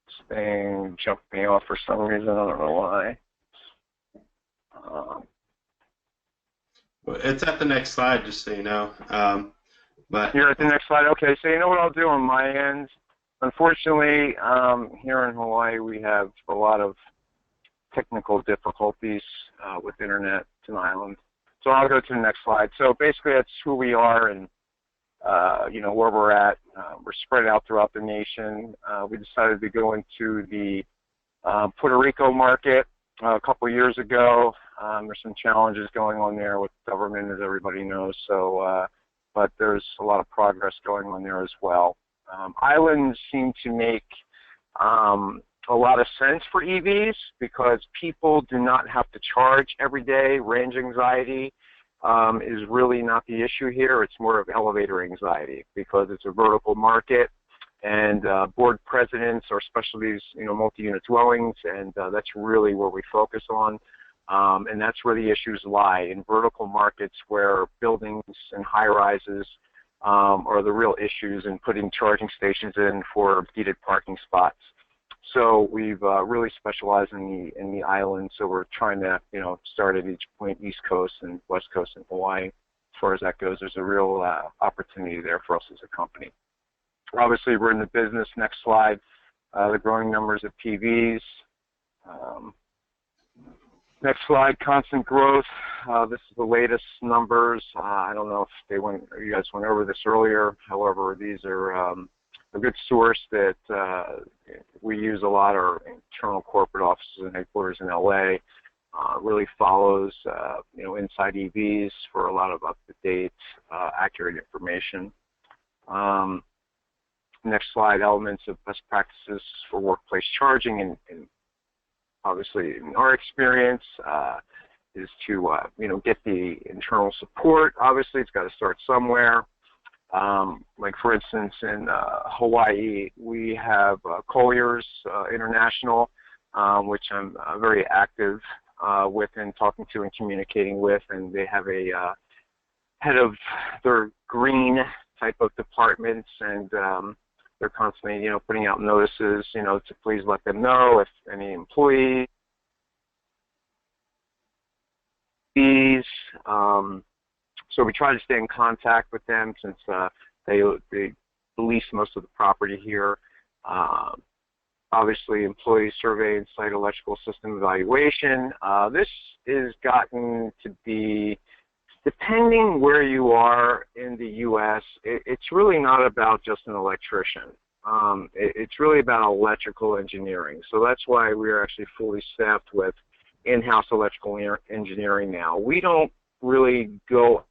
this thing jumped me off for some reason. I don't know why. Well, it's at the next slide, just so you know. But you're at the next slide. Okay, so you know what I'll do on my end. Unfortunately, here in Hawaii, we have a lot of technical difficulties with internet. It's an island. So I'll go to the next slide. So basically, that's who we are and you know, where we're at. We're spread out throughout the nation. We decided to go into the Puerto Rico market a couple of years ago. There's some challenges going on there with government, as everybody knows. So, but there's a lot of progress going on there as well. Islands seem to make a lot of sense for EVs because people do not have to charge every day. Range anxiety is really not the issue here. It's more of elevator anxiety because it's a vertical market, and board presidents are specialties, you know, multi-unit dwellings, and that's really where we focus on, and that's where the issues lie, in vertical markets where buildings and high-rises are the real issues in putting charging stations in for heated parking spots. So we've really specialized in the island. So we're trying to, you know, start at each point, East Coast and West Coast and Hawaii. As far as that goes, there's a real opportunity there for us as a company. Obviously, we're in the business. Next slide. The growing numbers of PVs. Next slide. Constant growth. This is the latest numbers. I don't know if you guys went over this earlier. However, these are a good source that we use a lot. Our internal corporate offices and headquarters in LA really follows, you know, inside EVs for a lot of up-to-date, accurate information. Next slide, elements of best practices for workplace charging, and obviously in our experience is to, you know, get the internal support. Obviously, it's got to start somewhere. Like for instance, in Hawaii, we have Colliers International, which I'm very active with and talking to and communicating with, and they have a head of their green type of departments, and they're constantly, you know, putting out notices, you know, to please let them know if any employees. So we try to stay in contact with them since they lease most of the property here. Obviously, employee survey and site electrical system evaluation. This has gotten to be, depending where you are in the U.S., it's really not about just an electrician. It's really about electrical engineering. So that's why we're actually fully staffed with in-house electrical engineering now. We don't really go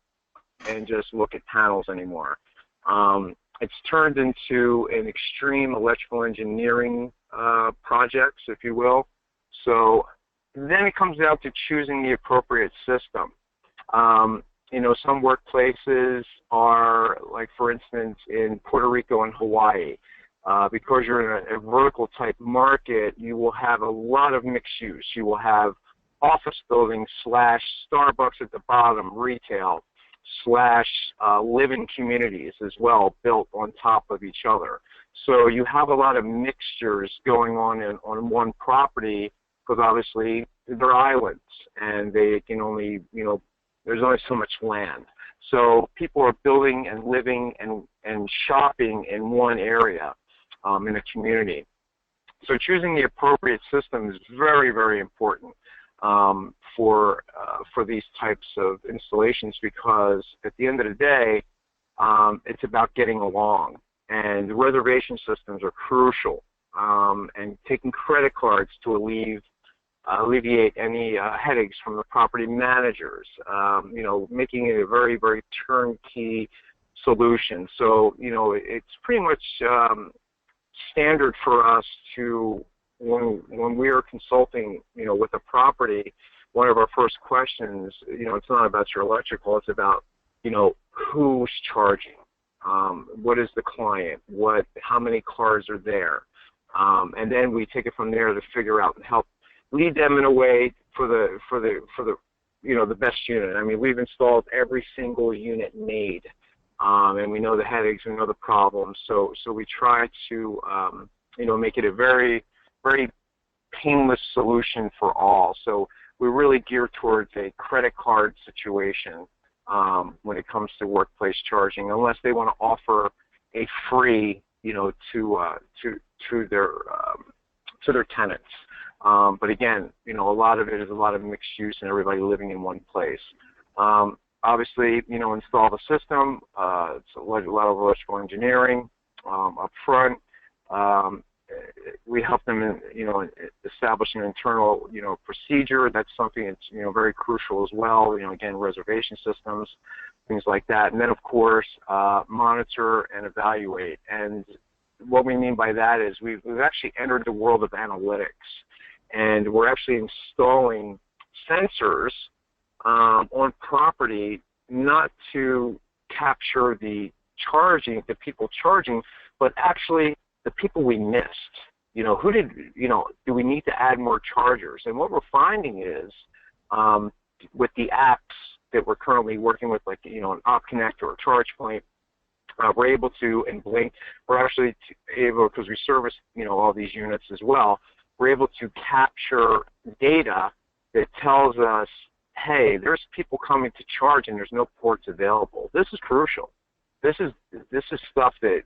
and just look at panels anymore. It's turned into an extreme electrical engineering projects, if you will. So then it comes down to choosing the appropriate system. You know, some workplaces are, like for instance, in Puerto Rico and Hawaii, because you're in a vertical type market, you will have a lot of mixed use. You will have office buildings / Starbucks at the bottom, retail / living communities as well, built on top of each other. So you have a lot of mixtures going on on one property, because obviously they're islands and they can only, you know, there's only so much land. So people are building and living and shopping in one area in a community. So choosing the appropriate system is very, very important for these types of installations, because at the end of the day, it's about getting along. And reservation systems are crucial. And taking credit cards to alleviate any headaches from the property managers, you know, making it a very, very turnkey solution. So, you know, it's pretty much standard for us to, when we are consulting, you know, with a property, one of our first questions, you know, it's not about your electrical, it's about, you know, who's charging, what is the client, how many cars are there, and then we take it from there to figure out and help lead them in a way for the you know, the best unit. I mean, we've installed every single unit made, and we know the headaches, we know the problems. So we try to you know, make it a very, very painless solution for all. So we really gear towards a credit card situation when it comes to workplace charging, unless they want to offer a free, you know, to their tenants. But again, you know, a lot of it is a lot of mixed use and everybody living in one place. Obviously, you know, install the system. It's a lot of electrical engineering up front. We help them in, you know, establish an internal, you know, procedure. That's something that's, you know, very crucial as well. You know, again, reservation systems, things like that. And then, of course, monitor and evaluate. And what we mean by that is we've actually entered the world of analytics. And we're actually installing sensors on property, not to capture the people charging, but actually the people we missed. You know, do we need to add more chargers? And what we're finding is, with the apps that we're currently working with, like, you know, an OpConnect or a ChargePoint, we're able to, and Blink, we're actually able, because we service, you know, all these units as well, we're able to capture data that tells us, hey, there's people coming to charge and there's no ports available. This is crucial. This is stuff that,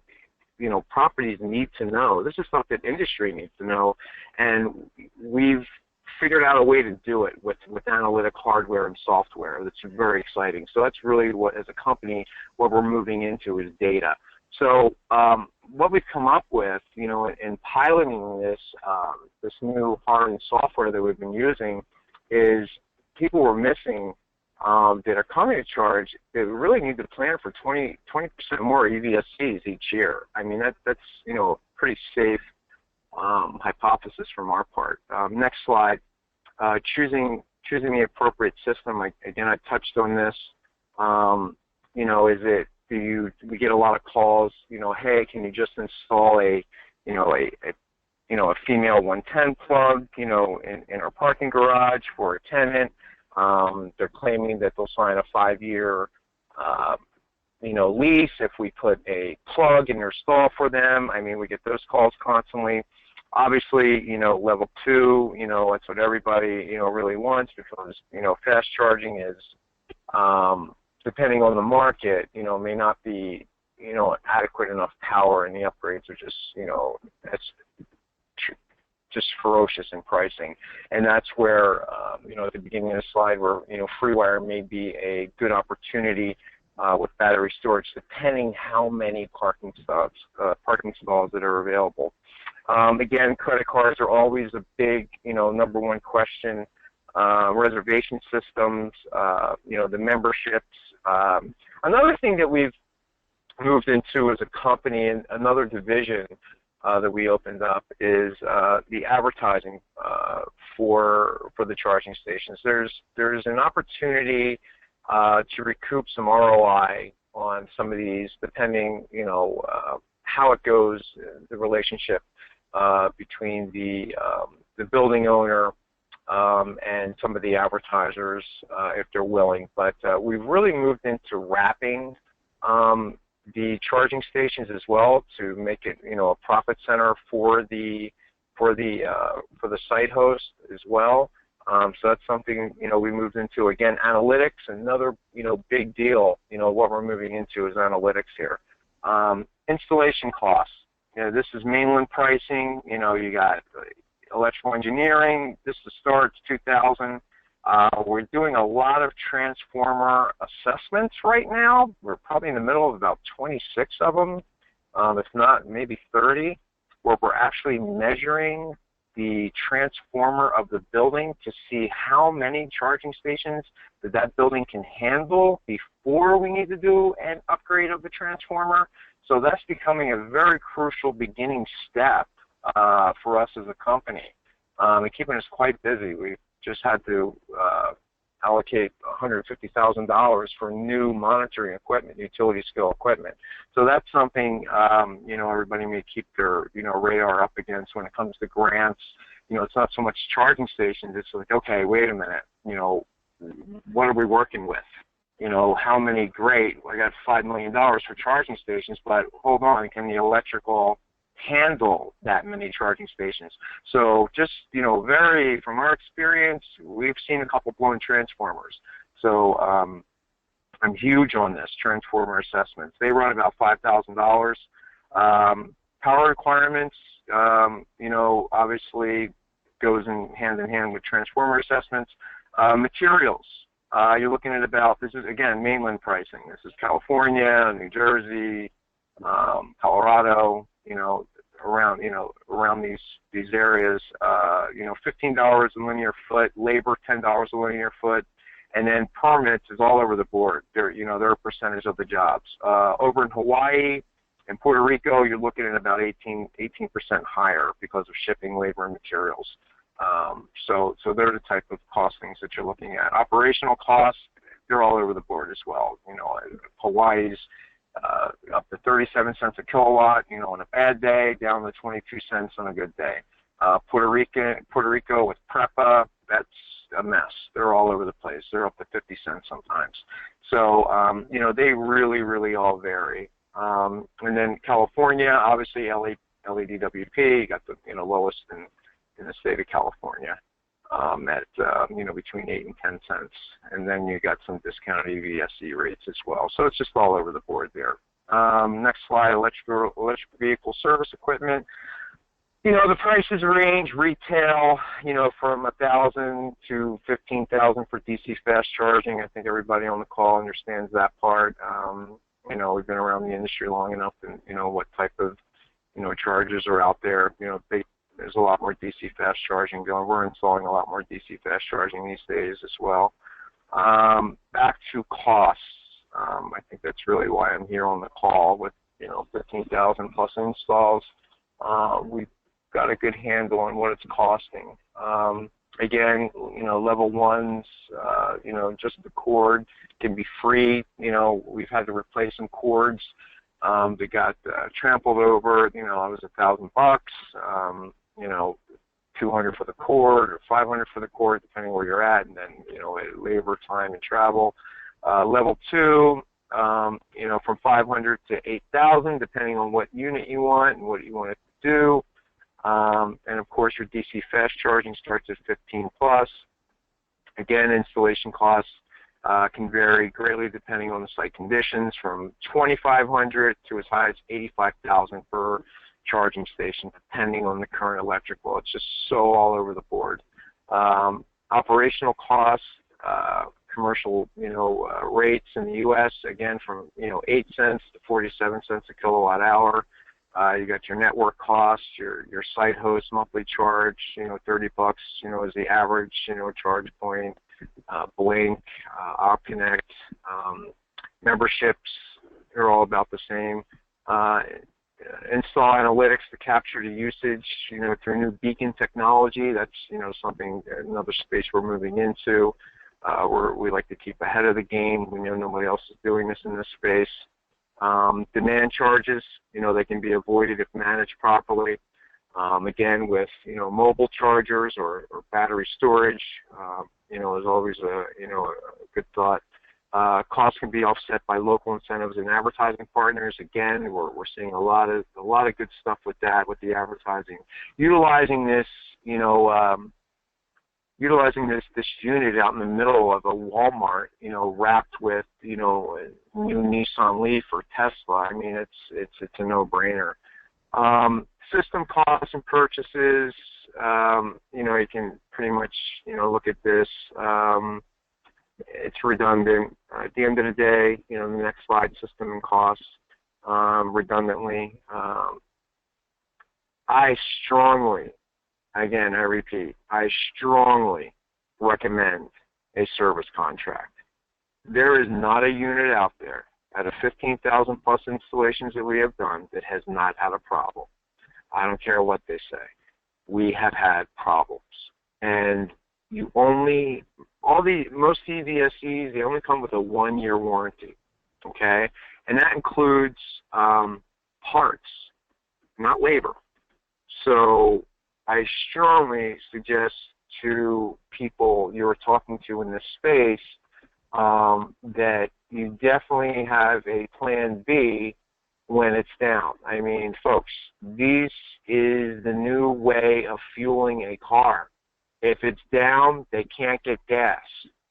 you know, properties need to know. This is stuff that industry needs to know, and we've figured out a way to do it with analytic hardware and software. That's very exciting. So that's really what, as a company, what we're moving into is data. So what we've come up with, you know, in piloting this new hard software that we've been using, is people we're missing that are coming to charge, they really need to plan for 20% more EVSEs each year. I mean, that's, you know, a pretty safe hypothesis from our part. Next slide. Choosing the appropriate system. Again, I touched on this. You know, we get a lot of calls, you know, hey, can you just install a female 110 plug, you know, in our parking garage for a tenant. They're claiming that they'll sign a 5-year, you know, lease if we put a plug in their stall for them. I mean, we get those calls constantly. Obviously, you know, level 2, you know, that's what everybody, you know, really wants, because, you know, fast charging is, depending on the market, you know, may not be, you know, adequate enough power, and the upgrades are just, you know, that's just ferocious in pricing. And that's where, you know, at the beginning of the slide, where, you know, FreeWire may be a good opportunity with battery storage, depending how many parking stalls that are available. Again, credit cards are always a big, you know, #1 question. Reservation systems, you know, the memberships. Another thing that we've moved into as a company, and another division, that we opened up is the advertising for the charging stations. There's an opportunity to recoup some ROI on some of these, depending, how it goes, the relationship between the building owner and some of the advertisers, if they're willing. But we've really moved into wrapping the charging stations as well to make it, a profit center for the site host as well. So that's something, we moved into. Again, analytics, another, big deal, what we're moving into is analytics here. Installation costs. This is mainland pricing. You got electrical engineering. This is starts 2000. We're doing a lot of transformer assessments right now. We're probably in the middle of about 26 of them, if not maybe 30, where we're actually measuring the transformer of the building to see how many charging stations that building can handle before we need to do an upgrade of the transformer. So that's becoming a very crucial beginning step for us as a company, and keeping us quite busy. We've just had to allocate $150,000 for new monitoring equipment, utility scale equipment. So that's something, everybody may keep their, radar up against when it comes to grants. It's not so much charging stations. It's like, okay, wait a minute, what are we working with? How many? Great, I got $5 million for charging stations, but hold on, can the electrical handle that many charging stations? So just, from our experience, we've seen a couple blown transformers. So I'm huge on this, transformer assessments. They run about $5,000. Power requirements, obviously goes hand in hand with transformer assessments. Materials, you're looking at about, this is, again, mainland pricing. This is California, New Jersey, Colorado, around these areas, $15 a linear foot, labor $10 a linear foot, and then permits is all over the board. They're a percentage of the jobs. Over in Hawaii and Puerto Rico, you're looking at about 18% higher because of shipping, labor, and materials. So they're the type of costings that you're looking at. Operational costs, they're all over the board as well. Hawaii's up to 37 cents a kilowatt, on a bad day, down to 22 cents on a good day. Puerto Rico with PREPA, that's a mess. They're all over the place. They're up to 50 cents sometimes. So, they really, really all vary. And then California, obviously LEDWP, got the lowest in the state of California, at between 8 and 10 cents, and then you got some discounted EVSE rates as well. So it's just all over the board there. Next slide, electric vehicle service equipment. The prices range retail, from $1,000 to $15,000 for DC fast charging. I think everybody on the call understands that part. We've been around the industry long enough, and what type of chargers are out there. There's a lot more DC fast charging going. We're installing a lot more DC fast charging these days as well. Back to costs. I think that's really why I'm here on the call with 15,000 plus installs. We've got a good handle on what it's costing. Again, level ones, just the cord can be free. We've had to replace some cords. They got trampled over. It was $1,000. 200 for the cord or 500 for the cord, depending where you're at, and then labor, time, and travel. Level 2, from 500 to 8,000, depending on what unit you want and what you want it to do. And of course, your DC fast charging starts at 15 plus. Again, installation costs can vary greatly depending on the site conditions, from 2,500 to as high as 85,000 per charging station, depending on the current electrical. It's just so all over the board. Operational costs, commercial, rates in the U.S. again from 8 cents to 47 cents a kilowatt hour. You got your network costs, your site host monthly charge, $30 is the average, charge point. Blink, OpConnect, memberships, they're all about the same. install analytics to capture the usage, through new beacon technology. That's, something, another space we're moving into. We like to keep ahead of the game. We know nobody else is doing this in this space. Demand charges, they can be avoided if managed properly. Again, with, mobile chargers or battery storage, is always a good thought. Costs can be offset by local incentives and advertising partners. Again, we're seeing a lot of good stuff with that, with the advertising. Utilizing this unit out in the middle of a Walmart, wrapped with, new Nissan Leaf or Tesla. I mean, it's a no-brainer. System costs and purchases, you can pretty much, look at this. It's redundant. At the end of the day, the next slide, system and costs, redundantly. I strongly, again, I repeat, I strongly recommend a service contract. There is not a unit out there out of 15,000 plus installations that we have done that has not had a problem. I don't care what they say. We have had problems. And most EVSEs, they only come with a 1-year warranty, okay? And that includes parts, not labor. So I strongly suggest to people you're talking to in this space that you definitely have a plan B when it's down. I mean, folks, this is the new way of fueling a car. If it's down, they can't get gas.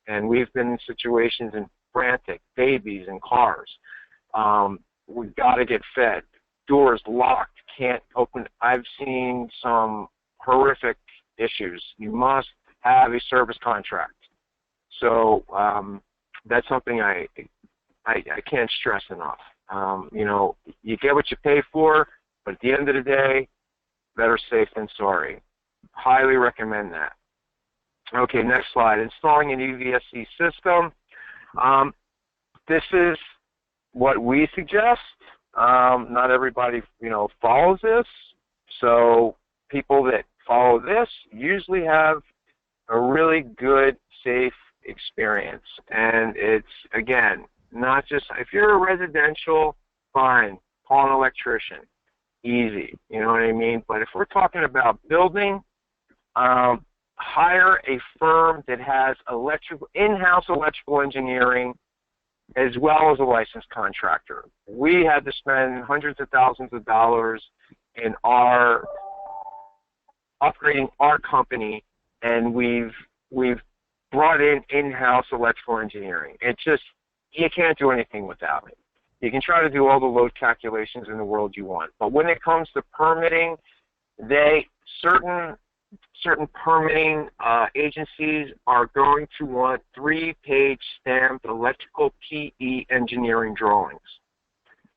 And we've been in situations in frantic, babies in cars. We've got to get fed. Doors locked, can't open. I've seen some horrific issues. You must have a service contract. So that's something I can't stress enough. You get what you pay for, but at the end of the day, better safe than sorry. Highly recommend that. Okay, next slide. Installing an EVSE system. This is what we suggest. Not everybody, follows this. So people that follow this usually have a really good, safe experience. And it's, again, not just, if you're a residential, fine, call an electrician. Easy, you know what I mean? But if we're talking about building, hire a firm that has in-house electrical engineering as well as a licensed contractor. We had to spend hundreds of thousands of dollars in upgrading our company, and we've brought in-house electrical engineering. It's just, you can't do anything without it. You can try to do all the load calculations in the world you want, but when it comes to permitting, certain permitting agencies are going to want 3-page stamped electrical PE engineering drawings.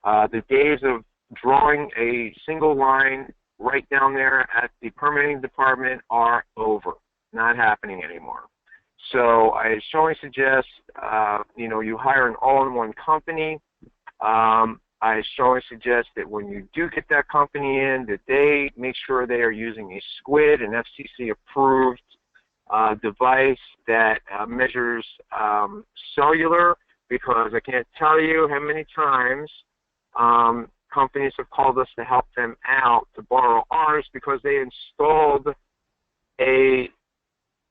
The days of drawing a single line right down there at the permitting department are over. Not happening anymore. So I strongly suggest, you hire an all-in-one company. I strongly suggest that when you do get that company in, that they make sure they are using a SQUID, an FCC-approved device that measures cellular, because I can't tell you how many times companies have called us to help them out to borrow ours because they installed a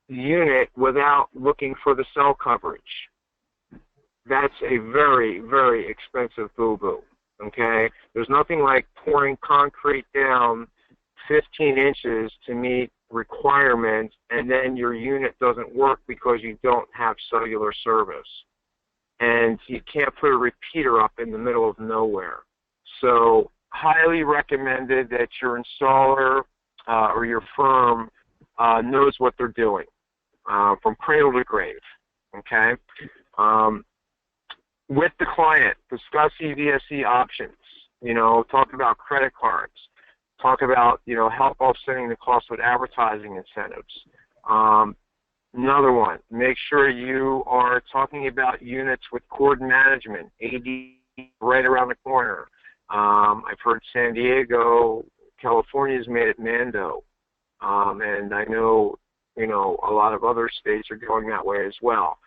unit without looking for the cell coverage. That's a very, very expensive boo-boo, okay? There's nothing like pouring concrete down 15 inches to meet requirements, and then your unit doesn't work because you don't have cellular service. And you can't put a repeater up in the middle of nowhere. So highly recommended that your installer or your firm knows what they're doing from cradle to grave, okay? With the client, discuss EVSE options. Talk about credit cards. Talk about, help offsetting the cost with advertising incentives. Another one, make sure you are talking about units with cord management, AD right around the corner. I I've heard San Diego, California's made it Mando, and I know, you know, a lot of other states are going that way as well.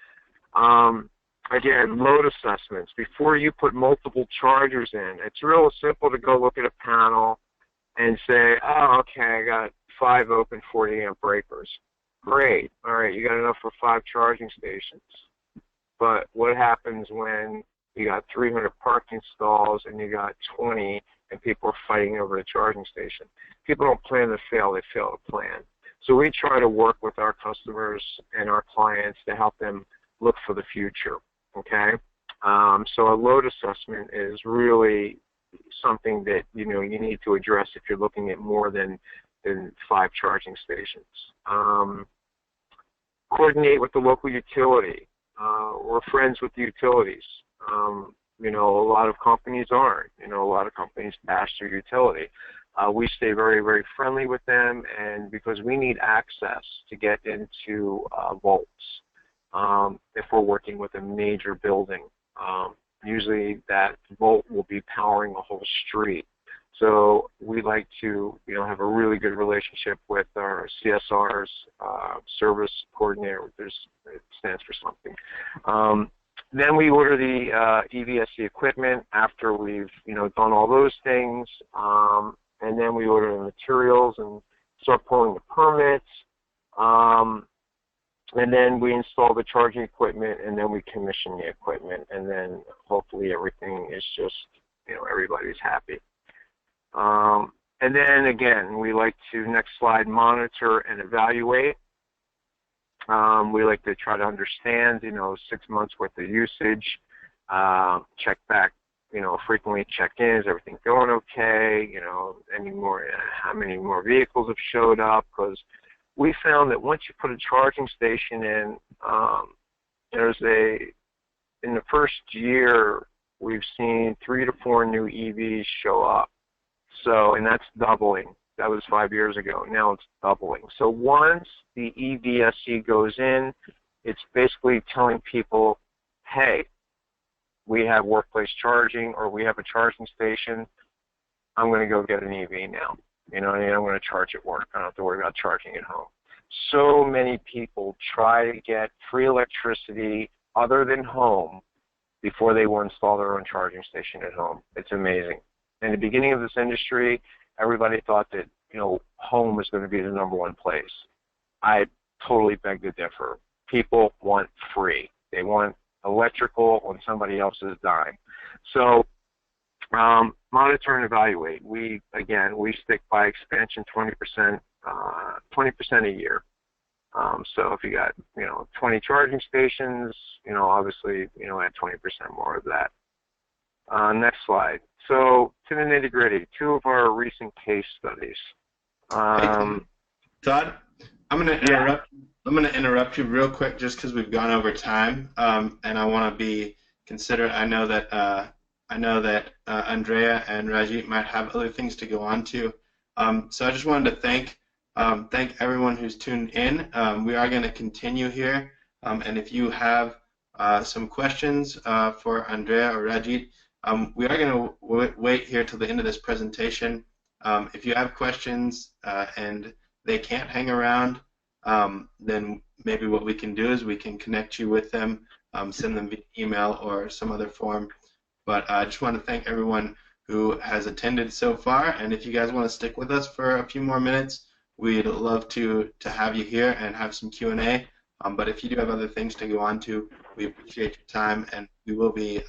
Again, load assessments. Before you put multiple chargers in, it's real simple to go look at a panel and say, oh, okay, I got 5 open 40 amp breakers. Great. All right, you got enough for 5 charging stations. But what happens when you got 300 parking stalls and you got 20 and people are fighting over the charging station? People don't plan to fail, they fail to plan. So we try to work with our customers and our clients to help them look for the future, okay? So a load assessment is really something that, you know, you need to address if you're looking at more than 5 charging stations. Coordinate with the local utility. We're friends with the utilities. You know, a lot of companies aren't. You know, a lot of companies bash their utility. We stay very, very friendly with them, and because we need access to get into vaults if we're working with a major building. Usually that vault will be powering a whole street. So we like to, you know, have a really good relationship with our CSRs, service coordinator. It stands for something. Then we order the EVSE equipment after we've, you know, done all those things, and then we order the materials and start pulling the permits, and then we install the charging equipment, and then we commission the equipment, and then hopefully everything is just, you know, everybody's happy. And then again, we like to, next slide, monitor and evaluate. We like to try to understand, you know, 6 months worth of usage, check back, you know, frequently check in, is everything going okay, you know, how many more vehicles have showed up, because we found that once you put a charging station in, in the first year, we've seen 3 to 4 new EVs show up. So, and that's doubling. That was 5 years ago. Now it's doubling. So once the EVSE goes in, it's basically telling people, hey, we have workplace charging, or we have a charging station. I'm going to go get an EV now. You know, I'm going to charge at work. I don't have to worry about charging at home. So many people try to get free electricity other than home before they will install their own charging station at home. It's amazing. In the beginning of this industry, everybody thought that, you know, home was going to be the #1 place. I totally beg to differ. People want free. They want electrical on somebody else's dime. So monitor and evaluate. We stick by expansion 20% a year. So if you got, you know, 20 charging stations, you know, obviously, you know, add 20% more of that. Next slide. So to the nitty-gritty, 2 of our recent case studies. Todd, I'm going to interrupt. Yeah. I'm going to interrupt you real quick just because we've gone over time, and I want to be considerate. I know that Andrea and Rajit might have other things to go on to. So I just wanted to thank everyone who's tuned in. We are going to continue here, and if you have some questions for Andrea or Rajit, we are going to wait here till the end of this presentation. If you have questions and they can't hang around, then maybe what we can do is we can connect you with them, send them via email or some other form. But I just want to thank everyone who has attended so far, and if you guys want to stick with us for a few more minutes, we'd love to have you here and have some Q&A. But if you do have other things to go on to, we appreciate your time, and we will be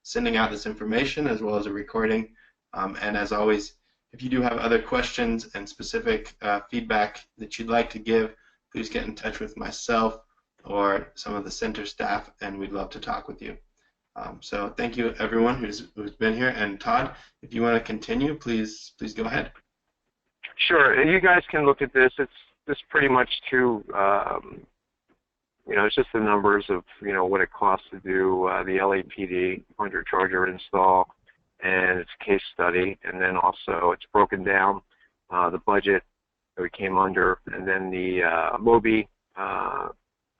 sending out this information as well as a recording. And as always, if you do have other questions and specific feedback that you'd like to give, please get in touch with myself or some of the center staff, and we'd love to talk with you. So thank you, everyone who's been here. And Todd, if you want to continue, please go ahead. Sure. You guys can look at this. It's pretty much too, you know, it's just the numbers of, you know, what it costs to do the LAPD 100 charger install, and it's a case study, and then also it's broken down the budget that we came under, and then the Mobi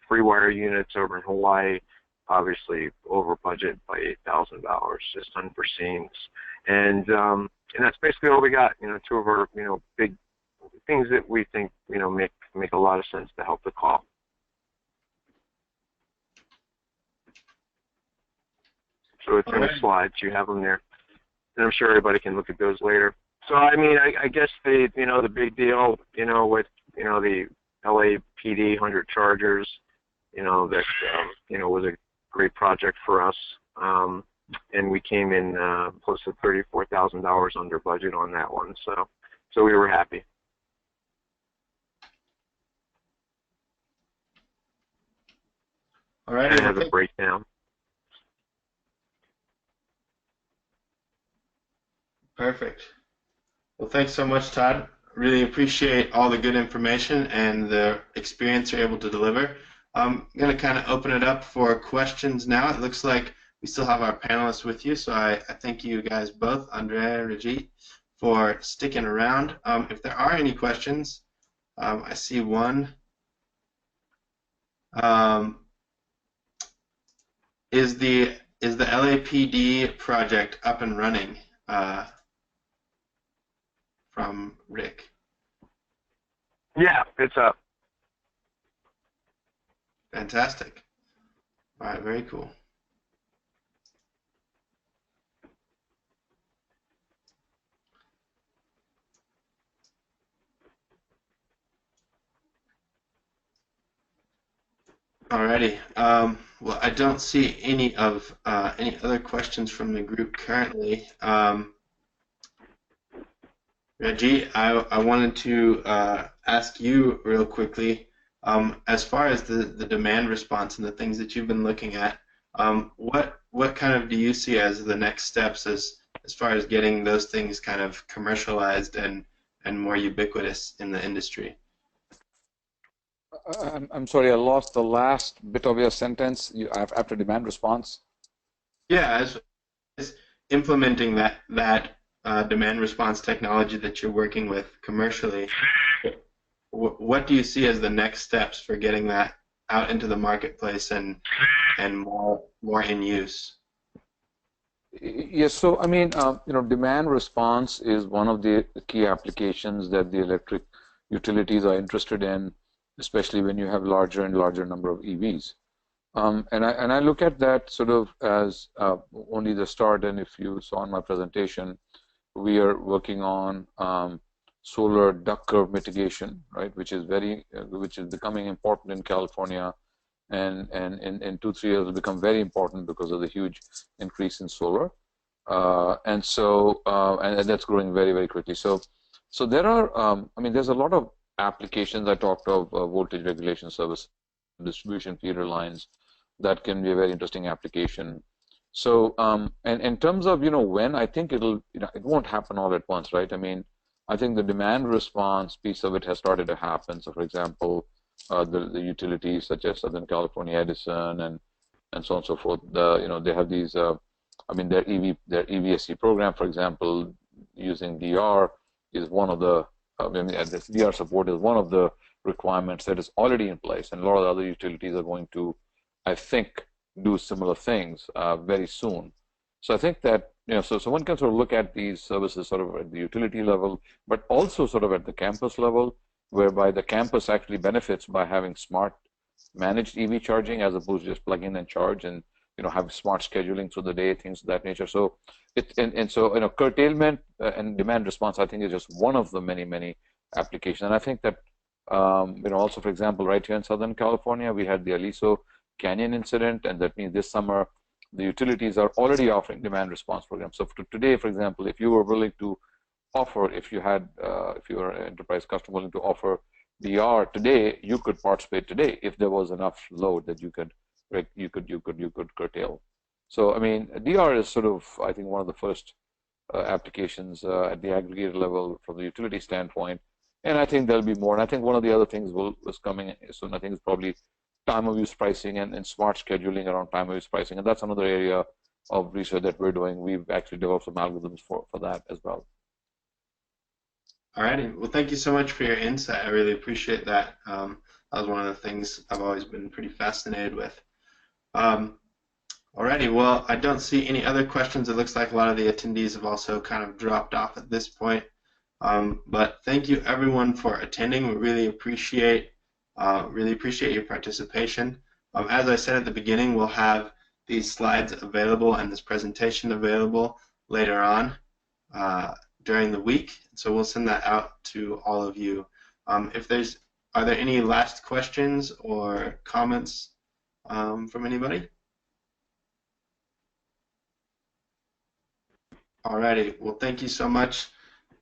free wire units over in Hawaii, obviously over budget by $8,000, just unforeseen. And And that's basically all we got. Two of our big things that we think make a lot of sense to help the call. So it's in the slides. You have them there, and I'm sure everybody can look at those later. So I mean, I guess the big deal with the LAPD 100 chargers, that was a great project for us, and we came in close to $34,000 under budget on that one. So we were happy. All right. And have a breakdown. Perfect. Well, thanks so much, Todd. Really appreciate all the good information and the experience you're able to deliver. I'm going to kind of open it up for questions now. It looks like we still have our panelists with you, so I thank you guys both, Andrea and Rajit, for sticking around. If there are any questions, I see one. Is the LAPD project up and running? From Rick. Yeah, it's up. Fantastic. All right, very cool. Alrighty. Well, I don't see any other questions from the group currently. Rajit, I wanted to ask you real quickly, as far as the demand response and the things that you've been looking at, what kind of do you see as the next steps as far as getting those things kind of commercialized and more ubiquitous in the industry? I'm sorry, I lost the last bit of your sentence. After demand response? Yeah, as implementing that demand response technology that you're working with commercially, what do you see as the next steps for getting that out into the marketplace and more in use? Yes, so I mean, demand response is one of the key applications that the electric utilities are interested in, especially when you have larger and larger number of EVs. And I look at that sort of as only the start. And if you saw in my presentation, we are working on solar duck curve mitigation, right, which is becoming important in California, and in 2-3 years will become very important because of the huge increase in solar, and that's growing very, very quickly. So there are, I mean, there's a lot of applications. I talked of voltage regulation service, distribution feeder lines, that can be a very interesting application. So, and in terms of, when, I think it won't happen all at once, right? I mean, I think the demand response piece of it has started to happen. So, for example, the utilities such as Southern California Edison and so on and so forth, they have these, I mean, their EVSE program, for example, using DR is one of the, this DR support is one of the requirements that is already in place, and a lot of the other utilities are going to, I think, do similar things very soon. So I think that, so one can sort of look at these services sort of at the utility level, but also sort of at the campus level, whereby the campus actually benefits by having smart managed EV charging as opposed to just plug in and charge, and have smart scheduling through the day, things of that nature. So so curtailment and demand response, I think, is just one of the many applications. And I think that also, for example, right here in Southern California, we had the Aliso Canyon incident, and that means this summer the utilities are already offering demand response programs. So today, for example, if you were willing to offer, if you were an enterprise customer willing to offer DR today, you could participate today if there was enough load that you could curtail. So I mean, DR is sort of, I think, one of the first applications at the aggregator level from the utility standpoint, and I think there'll be more. And I think one of the other things was coming soon. I think it's probably time of use pricing and smart scheduling around time of use pricing, and that's another area of research that we're doing. We've actually developed some algorithms for that as well. All righty. Well, thank you so much for your insight. I really appreciate that. That was one of the things I've always been pretty fascinated with. Alrighty, well, I don't see any other questions. It looks like a lot of the attendees have also kind of dropped off at this point. But thank you everyone for attending. We really appreciate your participation. As I said at the beginning, we'll have these slides available and this presentation available later on during the week. So we'll send that out to all of you. Are there any last questions or comments from anybody? Alrighty, well, thank you so much,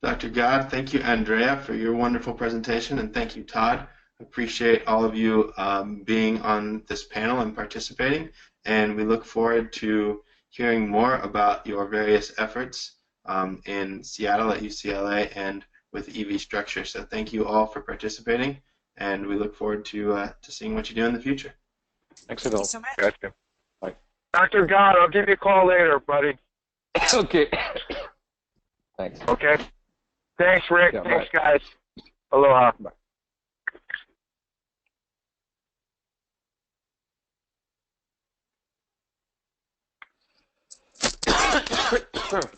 Dr. Gadh. Thank you, Andrea, for your wonderful presentation, and thank you, Todd. Appreciate all of you being on this panel and participating, and we look forward to hearing more about your various efforts in Seattle at UCLA and with EvStructure. So thank you all for participating, and we look forward to seeing what you do in the future. Thanks, Thank you so much. Gotcha. Bye. Dr. Gadh, I'll give you a call later, buddy. Okay. Thanks. Okay. Thanks, Rick. Yeah, thanks, bye. guys. Aloha. Bye.